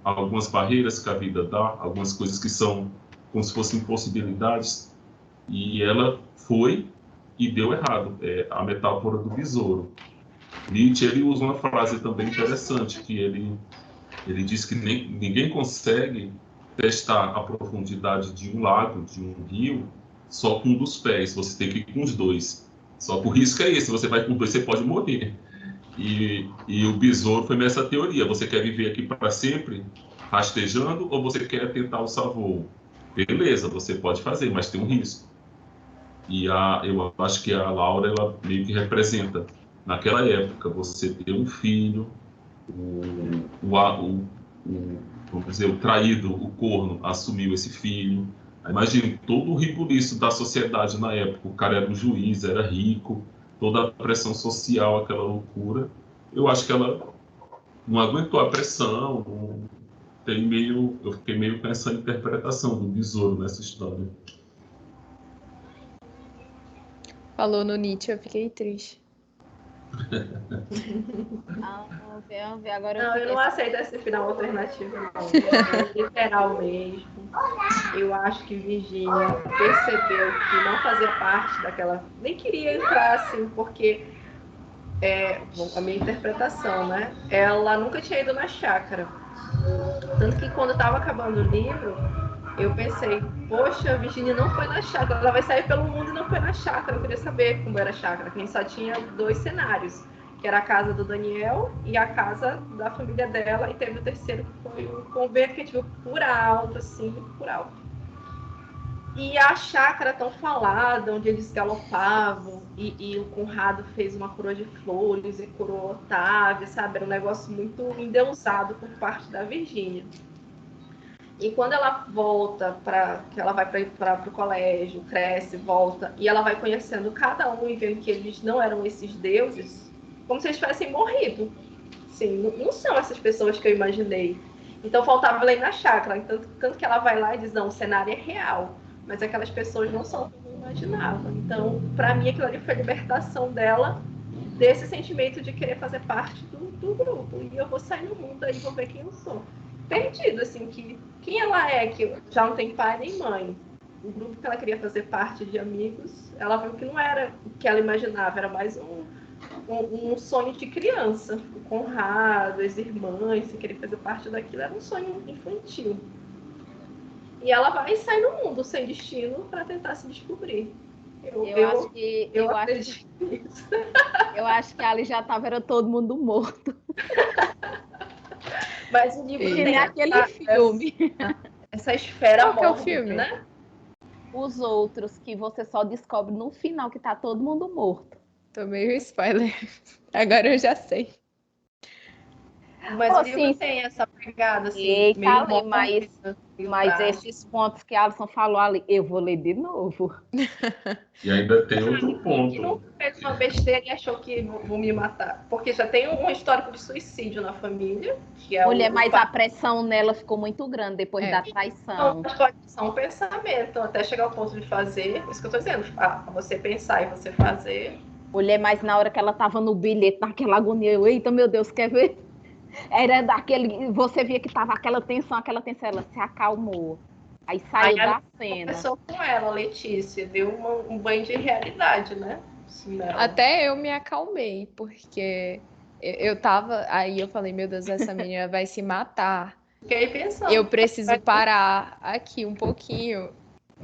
algumas barreiras que a vida dá, algumas coisas que são como se fossem impossibilidades, e ela foi e deu errado. É a metáfora do besouro. Nietzsche ele usa uma frase também interessante, que ele diz que ninguém consegue testar a profundidade de um lago, de um rio, só com um dos pés. Você tem que ir com os dois. Só que o risco é esse, você vai com dois, você pode morrer. E o besouro foi nessa teoria. Você quer viver aqui para sempre, rastejando, ou você quer tentar o salvou? Beleza, você pode fazer, mas tem um risco. Eu acho que a Laura, ela meio que representa, naquela época, você ter um filho, vamos dizer, o traído, o corno, assumiu esse filho. Imagine todo o ribuliço da sociedade na época. O cara era um juiz, era rico, toda a pressão social, aquela loucura. Eu acho que ela não aguentou a pressão. Eu fiquei meio com essa interpretação do besouro nessa história. Falou no Nietzsche, eu fiquei triste. Vamos ver. Agora Não, eu não aceito esse final alternativo, não. É literal mesmo. Eu acho que Virginia percebeu que não fazia parte daquela. Nem queria entrar assim, porque a minha interpretação, né? Ela nunca tinha ido na chácara. Tanto que quando estava acabando o livro, eu pensei, poxa, a Virginia não foi na chácara, ela vai sair pelo mundo e não foi na chácara. Eu queria saber como era a chácara, que a gente só tinha 2 cenários, que era a casa do Daniel e a casa da família dela, e teve o terceiro, que foi o convento que a gente viu por alto, assim, por alto. E a chácara tão falada, onde eles galopavam, e o Conrado fez uma coroa de flores e coroa Otávia, sabe? Era um negócio muito endeusado por parte da Virgínia. E quando ela volta, que ela vai para o colégio, cresce, volta, e ela vai conhecendo cada um e vendo que eles não eram esses deuses, como se eles tivessem morrido. Sim, não são essas pessoas que eu imaginei. Então faltava ela ir na chácara. Tanto que ela vai lá e diz, não, o cenário é real. Mas aquelas pessoas não são como eu imaginava. Então, para mim, aquilo ali foi a libertação dela desse sentimento de querer fazer parte do grupo. E eu vou sair no mundo aí, vou ver quem eu sou. Perdido, assim, quem ela é, que já não tem pai nem mãe. O grupo que ela queria fazer parte de amigos, ela viu que não era o que ela imaginava, era mais um sonho de criança. O Conrado, as irmãs, se querer fazer parte daquilo, era um sonho infantil. E ela vai sair no mundo sem destino para tentar se descobrir. Eu acredito nisso. Eu acho que ali já estava, era todo mundo morto. Mas o livro tem aquele filme. Essa esfera mórbida, é o filme? Né? Os outros que você só descobre no final que tá todo mundo morto. Tomei o spoiler. Agora eu já sei. Mas o livro tem essa pegada assim, meio mas esses pontos que a Alisson falou ali, eu vou ler de novo. E ainda tem outro ponto. Que não fez uma besteira e achou que vão me matar. Porque já tem um histórico de suicídio na família. Que é mulher, mas a pressão nela ficou muito grande depois da traição. Então, pode ser um pensamento, até chegar ao ponto de fazer. Isso que eu tô dizendo, você pensar e você fazer. Mulher, mas na hora que ela tava no bilhete, naquela agonia, eu, eita, meu Deus, quer ver? Era daquele, você via que tava aquela tensão, ela se acalmou. Aí saiu da cena. Começou com ela, Letícia, deu um banho de realidade, né? Até eu me acalmei, porque eu tava, aí eu falei, meu Deus, essa menina vai se matar. Fiquei pensando. Eu preciso parar aqui um pouquinho.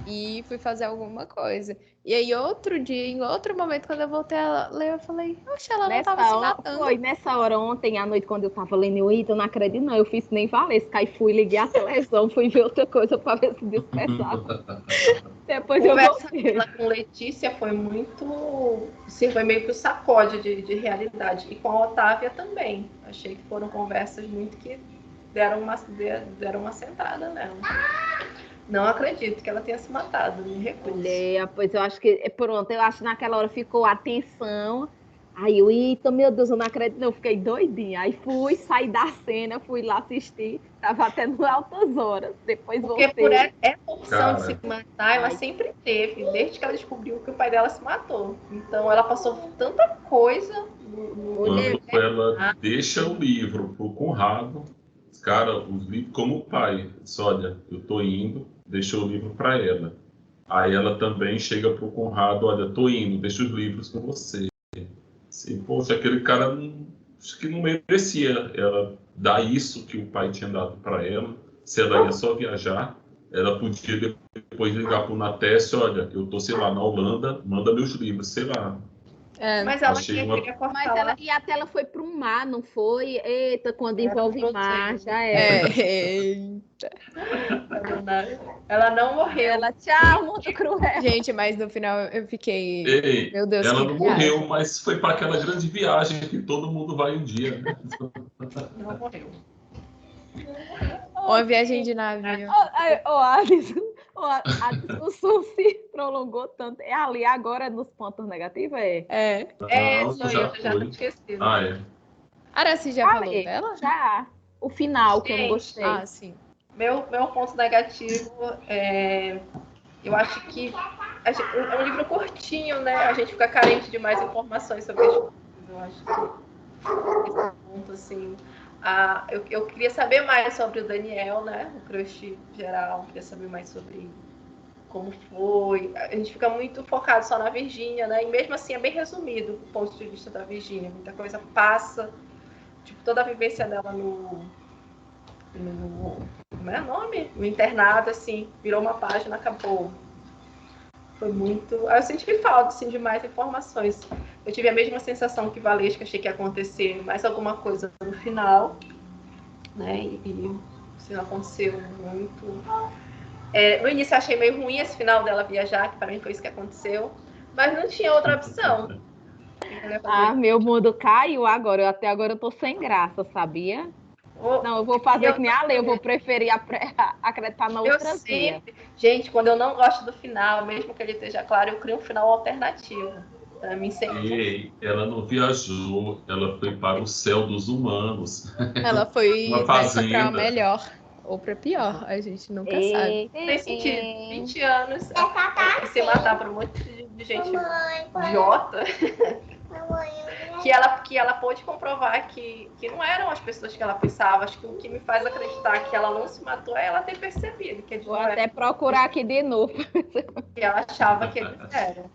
E fui fazer alguma coisa. E aí, outro dia, em outro momento, quando eu voltei a ler, eu falei, oxe, ela não tava se matando. Foi nessa hora, ontem à noite, quando eu tava lendo, eu não acredito, não. Eu fiz nem valer. Aí fui, liguei a televisão, fui ver outra coisa pra ver se despertava. Depois eu Conversa vou ver. dela com Letícia foi muito. Sim, foi meio que o sacode de realidade. E com a Otávia também. Achei que foram conversas muito que deram uma sentada nela. Não acredito que ela tenha se matado, me recuso. Olha, pois eu acho que. Pronto, eu acho que naquela hora ficou a tensão. Aí eu, eita, meu Deus, eu não acredito, não, eu fiquei doidinha. Aí fui, saí da cena, fui lá assistir, tava até no altas horas. Depois Porque voltei. essa opção de se Cara, matar, ela sempre teve, desde que ela descobriu que o pai dela se matou. Então ela passou tanta coisa Olha, quando ela deixa o livro pro Conrado, cara, os livros, como o pai, diz, olha, eu tô indo, deixou o livro para ela. Aí ela também chega pro Conrado, olha, tô indo, deixa os livros com você. Assim, poxa, aquele cara acho que não merecia ela dar isso que o pai tinha dado para ela. Se ela ia só viajar, ela podia depois ligar pro Natécio, olha, eu tô, sei lá, na Holanda, manda meus livros, sei lá. Mas ela Achei queria cortar mas ela, e até ela foi para o mar, não foi? Eita, quando envolve mar, já era. Ela não morreu. Ela, tchau, mundo cruel. Gente, mas no final eu fiquei. Ei, Meu Deus, ela que não viagem. morreu, mas foi para aquela grande viagem que todo mundo vai um dia, né? Não morreu. Uma viagem de navio. Alisson, a discussão se prolongou tanto. É ali agora nos pontos negativos? É. Não, Sou já eu já foi. esqueci. Ah, é. Araci já falou dela? Já. O final, que eu não Gente, gostei. Ah, sim. Meu ponto negativo é. Eu acho que é um livro curtinho, né? A gente fica carente de mais informações sobre as coisas. Eu acho que esse ponto, assim. Eu queria saber mais sobre o Daniel, né? O crush geral. Queria saber mais sobre como foi. A gente fica muito focado só na Virgínia, né? E mesmo assim é bem resumido o ponto de vista da Virgínia. Muita coisa passa. Tipo, toda a vivência dela como é o nome? No internado, assim, virou uma página, acabou. Foi muito. Eu senti falta assim, de mais informações. Eu tive a mesma sensação que Valesca, achei que ia acontecer mais alguma coisa no final, né? E isso não aconteceu muito. No início eu achei meio ruim esse final dela viajar, que para mim foi isso que aconteceu, mas não tinha outra opção. Meu mundo caiu agora. Até agora eu tô sem graça, sabia? Não, eu vou fazer que nem a Lei, eu vou preferir acreditar na outra via. Gente, quando eu não gosto do final, mesmo que ele esteja claro, eu crio um final alternativo. Para mim sempre. E ela não viajou, ela foi para o céu dos humanos. Ela foi Uma dessa pra fazenda. melhor ou pra pior, a gente nunca sabe. Tem sentido. 20 anos se matar por um monte de gente idiota. Que ela pôde comprovar que não eram as pessoas que ela pensava. Acho que o que me faz acreditar que ela não se matou é ela ter percebido que eles Vou não até eram procurar aqui de novo. que ela achava que eles eram.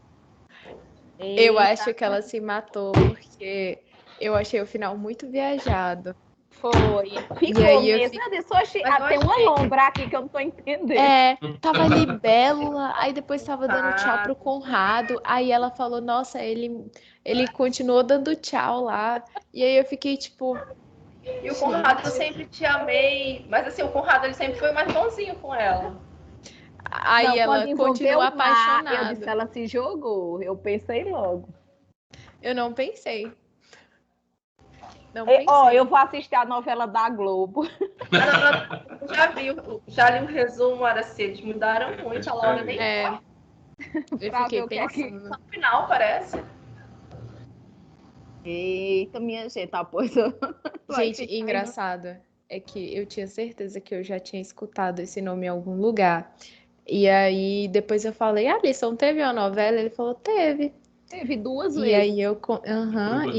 Eu acho que ela se matou porque eu achei o final muito viajado. Foi. Ficou aí eu mesmo. Eu disse, oxe, tem uma lombra aqui que eu não tô entendendo. Tava ali Bela, aí depois tava dando tchau pro Conrado, aí ela falou, nossa, ele continuou dando tchau lá. E aí eu fiquei tipo... E o Conrado eu sempre te amei, mas assim, o Conrado ele sempre foi mais bonzinho com ela. Aí Não, ela continua apaixonada. Eu disse, ela se jogou. Eu pensei logo. Eu não pensei. Não pensei. Eu vou assistir a novela da Globo. Já li o resumo, era assim, eles mudaram muito, a Laura nem eu fiquei pensando. No final, parece. Eita, minha gente, pois Gente, engraçado é que eu tinha certeza que eu já tinha escutado esse nome em algum lugar. E aí, depois eu falei, Alisson, teve uma novela? Ele falou, teve. Teve 2 vezes. E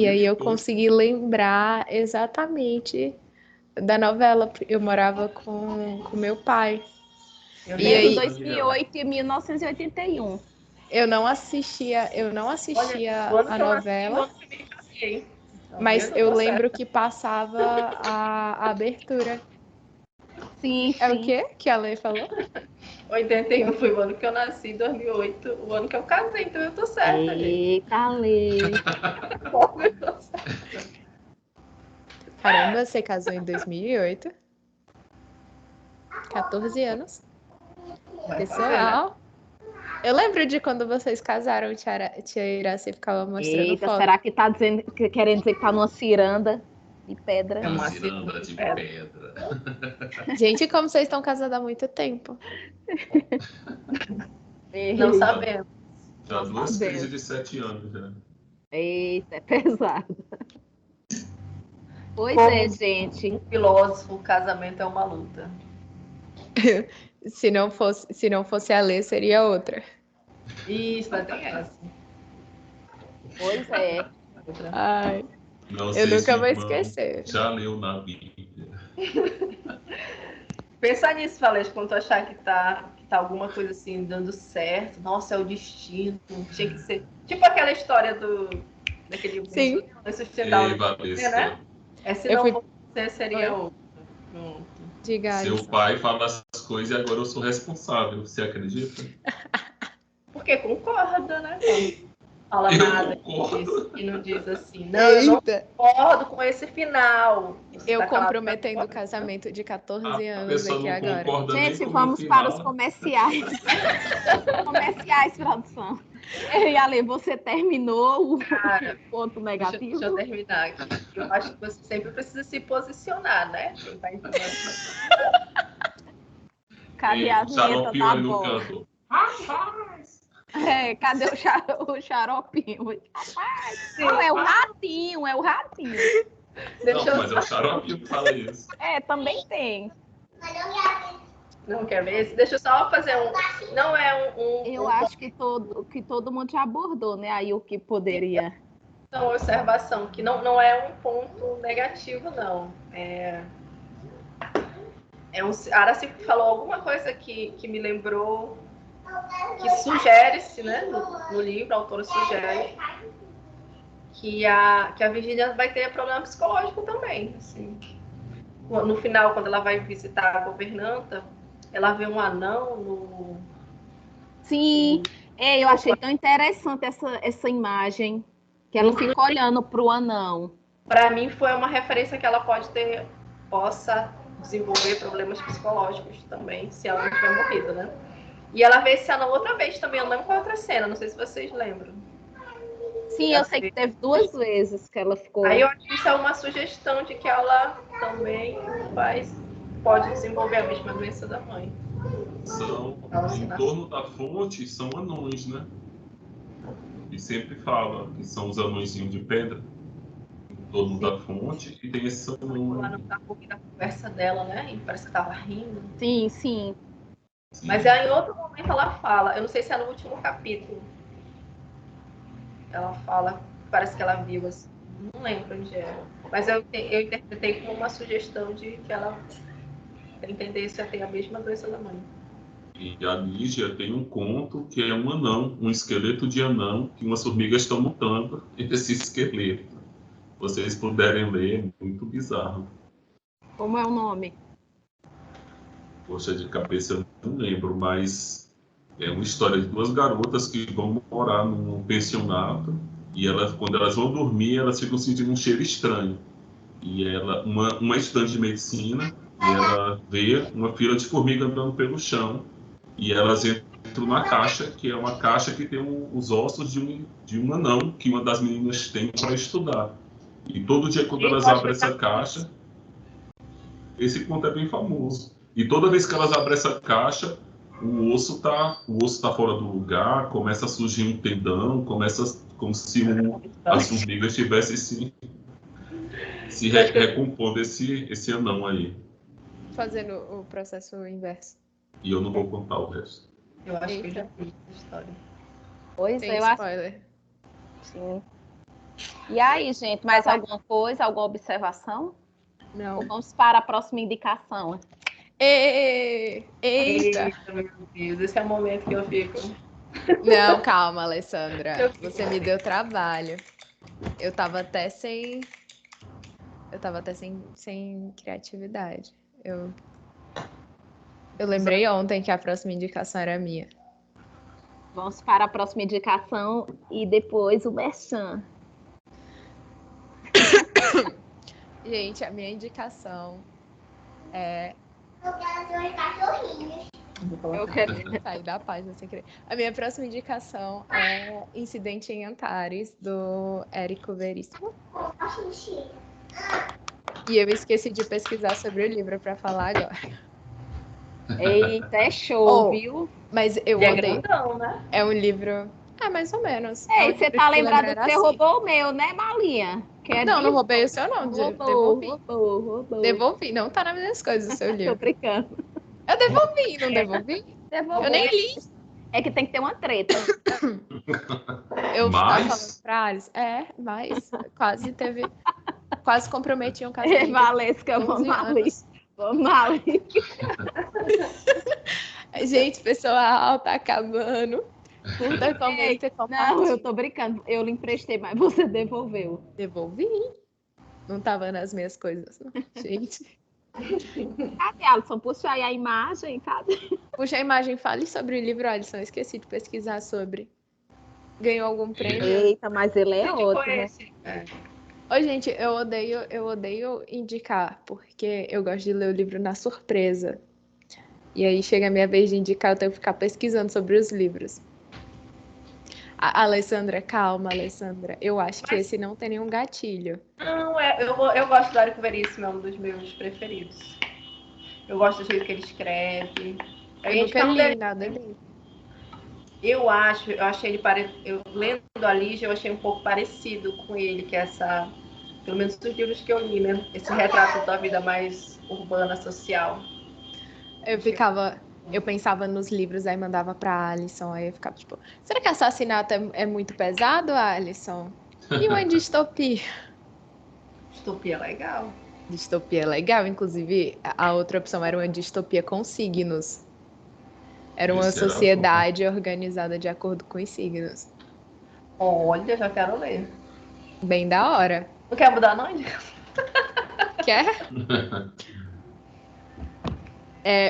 aí eu consegui lembrar exatamente da novela. Eu morava com meu pai. Em 2008 e 1981. Eu não assistia a novela. Mas eu lembro que passava a abertura. Sim, É o quê que a Lei falou? 81 foi o ano que eu nasci, 2008, o ano que eu casei, então eu tô certa. Eita, Lei. Caramba, você casou em 2008. 14 anos. Pessoal. Eu lembro de quando vocês casaram, tia Iraci ficava mostrando Eita, foto. será que tá dizendo, querendo dizer que tá numa ciranda de pedra? É uma Ciranda de pedra. Gente, como vocês estão casados há muito tempo. Não sabemos. Já Não duas sabemos. crises de 7 anos já. Eita, é pesado. Pois Como é, gente. um filósofo, o casamento é uma luta. Se não fosse a Lê, seria outra. Isso, ainda tem essa. Pois é. Ai, Não eu sei nunca se vou o irmão esquecer. já leu na Bíblia. Pensa nisso, Valete, quando tu achar que tá alguma coisa assim dando certo. Nossa, é o destino. Tinha que ser. Tipo aquela história daquele Sim. mundo sustentável, Ei, Valesca, né? Se Eu não fui- você, seria outro. Pronto. Diga, seu Alisson. pai fala as coisas e agora eu sou responsável. Você acredita? Porque concorda, né? Fala Eu nada concordo. e não diz assim. Não, eu não Eita! concordo com esse final. Você Eu tá calado, comprometendo o tá casamento de 14 A anos pessoa aqui não agora. concorda nem Gente, com o vamos para os final. comerciais. Comerciais, produção. E Ale, você terminou o Cara, ponto deixa negativo? eu terminar aqui. Eu acho que você sempre precisa se posicionar, né? Quem tá entendendo. Cadê E a vinheta xaropinho da ali no bola? canto. Rapaz! É, cadê o xaropinho? Não, é o ratinho, é o ratinho. Deixa Não, eu mas é o xaropinho que fala isso. É, também tem. Não quer ver esse? Deixa eu só fazer um. Não é Eu acho que todo mundo já abordou, né? Aí o que poderia. uma observação, que não é um ponto negativo, não. A Aracy falou alguma coisa que me lembrou, que sugere-se, né? No livro, a autora sugere que a Virginia vai ter problema psicológico também. Assim. No final, quando ela vai visitar a governanta, ela vê um anão no. Sim, eu achei tão interessante essa imagem, que ela fica olhando para o anão. Para mim, foi uma referência que ela possa desenvolver problemas psicológicos também, se ela não tiver morrido, né? E ela vê esse anão outra vez também, eu não lembro qual outra cena, não sei se vocês lembram. Sim, eu sei que teve 2 vezes que ela ficou. Aí eu acho que isso é uma sugestão de que ela também pode desenvolver a mesma doença da mãe. Em torno da fonte são anões, né? E sempre fala que são os anõezinhos de pedra em torno da fonte e tem esse anão. Ela não tá ouvindo a conversa dela, né? E parece que tava rindo. Sim, sim. Mas em outro momento ela fala, eu não sei se é no último capítulo. Ela fala, parece que ela viu assim, não lembro onde é. Mas eu interpretei como uma sugestão de que ela tem tendência a ter a mesma doença da mãe. E a Lígia tem um conto que é um anão, um esqueleto de anão, que umas formigas estão montando esse esqueleto. Vocês puderem ler, é muito bizarro. Como é o nome? Poxa, de cabeça eu não lembro, mas é uma história de 2 garotas que vão morar num pensionato e quando elas vão dormir, elas ficam sentindo um cheiro estranho. E uma estudante de medicina, e ela vê uma fila de formiga andando pelo chão e elas entram na caixa, que é uma caixa que tem os ossos de um anão que uma das meninas tem para estudar. E todo dia quando elas abrem essa caixa, esse conto é bem famoso. E toda vez que elas abrem essa caixa, o osso tá fora do lugar, começa a surgir um tendão, começa como se as formigas estivessem se recompondo esse anão aí. Fazendo o processo inverso. E eu não vou contar o resto. Eu acho que eu já vi essa história. Pois Tem é, eu acho. spoiler. Sim. E aí, gente, mais alguma coisa, alguma observação? Não. Ou vamos para a próxima indicação? Eita! Meu Deus, esse é o momento que eu fico. Não, calma, Alessandra. Você me deu trabalho. Eu tava até sem criatividade. Eu lembrei ontem que a próxima indicação era minha. Vamos para a próxima indicação e depois o merchan. Gente, a minha indicação é... Eu quero ver os cachorrinhos. Eu quero. Sair da página sem querer. A minha próxima indicação é Incidente em Antares, do Érico Veríssimo. E eu esqueci de pesquisar sobre o livro para falar agora. Eita, é show, viu? Mas eu E é odeio. grandão, né? É um livro. Mais ou menos. É um Ei, livro você tá que lembrado lembrará que você assim. roubou o meu, né, Malinha? Não, não roubei o seu, não. Devolvi. Roubou. Devolvi. Não tá nas minhas coisas o seu Tô livro. brincando. Eu devolvi, não devolvi? Devolveu. Eu nem li. É que tem que ter uma treta. Eu tava Mas- falando pra Alice. Mas quase teve. Quase comprometi um casamento. Valesca, 11 vamos ali. anos. Vamos ali. Gente, pessoal, tá acabando. Curta, comenta e Não, compartilha. eu tô brincando. Eu lhe emprestei, mas você devolveu. Devolvi. Não tava nas minhas coisas, não. Gente. Cadê, Alisson? Puxa aí a imagem, cadê? Puxa a imagem, fale sobre o livro, Alisson. Eu esqueci de pesquisar sobre. Ganhou algum prêmio? Eita, mas ele é Tipo outro, né? esse. É. Ô, gente, eu odeio indicar, porque eu gosto de ler o livro na surpresa. E aí chega a minha vez de indicar, eu tenho que ficar pesquisando sobre os livros. Alessandra, calma, Alessandra. Eu acho que esse não tem nenhum gatilho. Não, eu gosto do Érico Veríssimo, é um dos meus preferidos. Eu gosto do jeito que ele escreve. Eu nunca li nada dele. Eu achei ele eu lendo a Lígia, eu achei um pouco parecido com ele, que é essa, pelo menos dos livros que eu li, né? Esse retrato da vida mais urbana, social. Eu pensava nos livros, aí mandava pra Alisson, aí eu ficava tipo, será que assassinato é muito pesado, Alisson? E uma distopia? Distopia legal. Distopia é legal, inclusive a outra opção era uma distopia com signos. Era uma Esse era sociedade organizada de acordo com os signos. Olha, já quero ler. Bem da hora. Não quer mudar, não? Quer?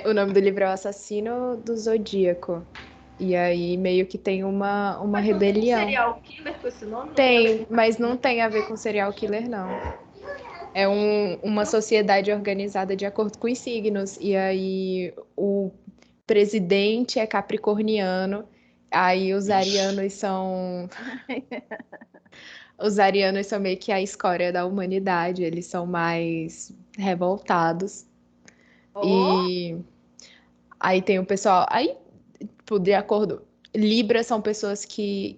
O nome do livro é O Assassino do Zodíaco. E aí meio que tem uma Mas rebelião. Não tem um serial killer com esse nome? Tem, mas não tem a ver com serial killer, não. É uma sociedade organizada de acordo com os signos. E aí o presidente é capricorniano. Aí os arianos são... Os arianos são meio que a escória da humanidade. Eles são mais revoltados. E aí tem o pessoal... Aí, de acordo... Libras são pessoas que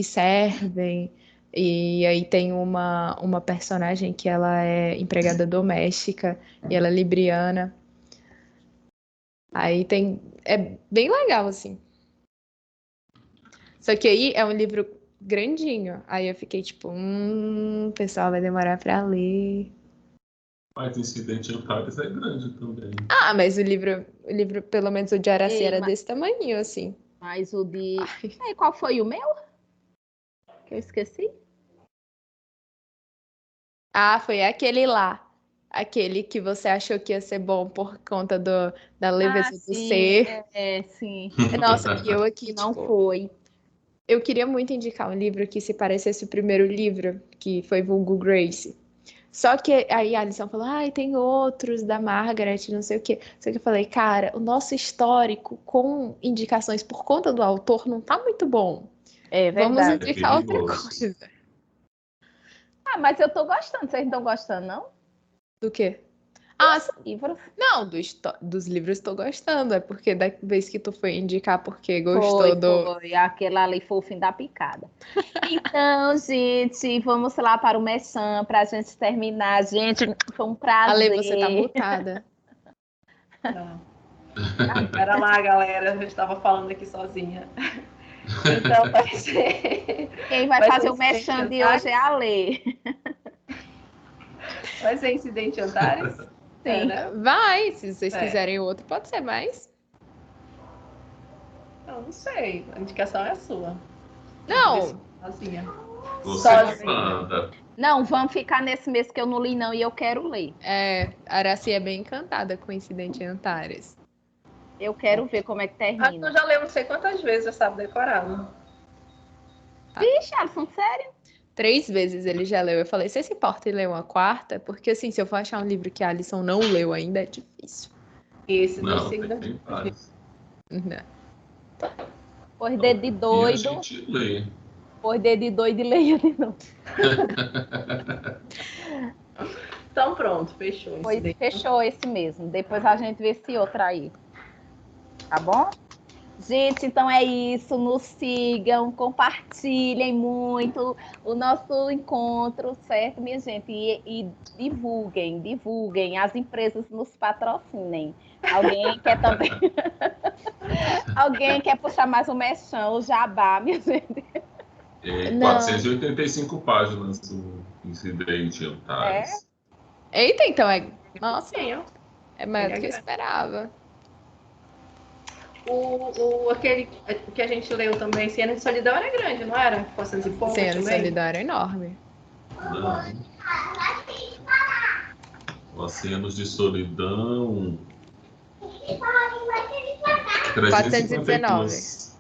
servem... E aí tem uma personagem que ela é empregada doméstica e ela é libriana. Aí tem... É bem legal, assim. Só que aí é um livro grandinho. Aí eu fiquei tipo, o pessoal vai demorar pra ler. Mas Incidente em Antares é grande também. Mas o livro, pelo menos o de Araci, era mas- desse tamanho, assim. Mas o de... qual foi o meu? Que eu esqueci? Foi aquele lá. Aquele que você achou que ia ser bom por conta da leveza do sim, ser. sim. Nossa, e eu aqui, Que não tipo, foi. eu queria muito indicar um livro que se parecesse o primeiro livro, que foi Vulgo Grace. Só que aí a Alisson falou, tem outros da Margaret, não sei o quê. Só que eu falei, cara, o nosso histórico com indicações por conta do autor não tá muito bom. É Vamos verdade. indicar outra perigoso. coisa. Mas eu tô gostando. Vocês não estão gostando, não? Do quê? Livro. Não, dos livros estou gostando. É porque da vez que tu foi indicar porque gostou Foi. Aquela ali foi o fim da picada. Então, gente, vamos lá para o Merchan para a gente terminar. Gente, foi um prazer. Ale, você tá mutada. Não. Pera lá, galera. Eu estava falando aqui sozinha. Então, vai ser... Quem vai Vai fazer ser o Merchan de Incidente hoje é a Lê. Vai ser Incidente Antares? Sim. Né? Vai, se vocês quiserem outro, pode ser mais. Eu não sei. A indicação é sua. Não. Sozinha. Você que manda. Não, vamos ficar nesse mês que eu não li, não, e eu quero ler. Araci é bem encantada com o Incidente em Antares. Eu quero ver como é que termina. Eu já leu não sei quantas vezes, eu sabe decorado. Vixe, Alisson, sério? 3 vezes ele já leu. Eu falei, você se importa em ler uma quarta? Porque assim, se eu for achar um livro que a Alisson não leu ainda, é difícil. Esse do Não, signo. tem vários. Né? Por dedo de E a doido. gente lê. Por dedo de doido e leia de novo. Então pronto, fechou. Esse Pois daí. fechou esse mesmo. Depois a gente vê esse outro aí. Tá bom? Gente, então é isso. Nos sigam, compartilhem muito o nosso encontro, certo, minha gente? E divulguem, divulguem. As empresas nos patrocinem. Alguém quer também? Alguém quer puxar mais um mexão, o jabá, minha gente? Não. 485 páginas do incidente Antares. Eita, então é. Nossa, Sim, ó. é maior do Ele que é eu esperava. Aquele que a gente leu também, Cena de Solidão, era grande, não era? 400 e pouco Cena de também? solidão era enorme. Não. Oceanos de Solidão. 352.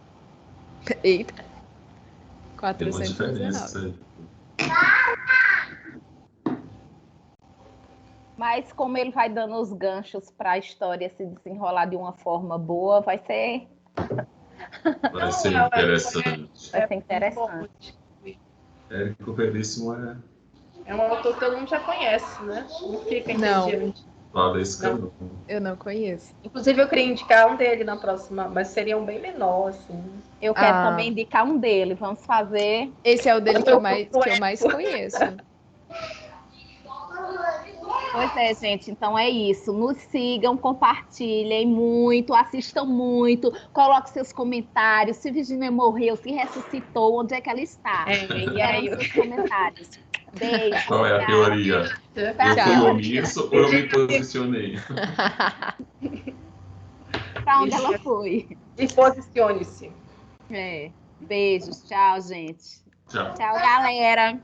Eita. Tem uma 419. diferença aí. Mas como ele vai dando os ganchos para a história se desenrolar de uma forma boa, vai ser Vai ser interessante. Vai ser interessante. Érico Veríssimo é É um autor que todo mundo já conhece, né? Não fica Não. entediante. Valesca, não. Eu não conheço. Inclusive, eu queria indicar um dele na próxima, mas seria um bem menor, assim. Eu quero Ah. também indicar um dele. Vamos fazer. Esse é o dele que eu mais conheço. Pois é, gente. Então é isso. Nos sigam, compartilhem muito, assistam muito, coloquem seus comentários. Se Virginia morreu, se ressuscitou, onde é que ela está? E aí, Queremos seus comentários. Beijo. Qual é a tchau. teoria? Eu Tchau. fui omisso ou eu me posicionei? Para onde ela foi? e posicione-se. Beijos. Tchau, gente. Tchau. Tchau, galera.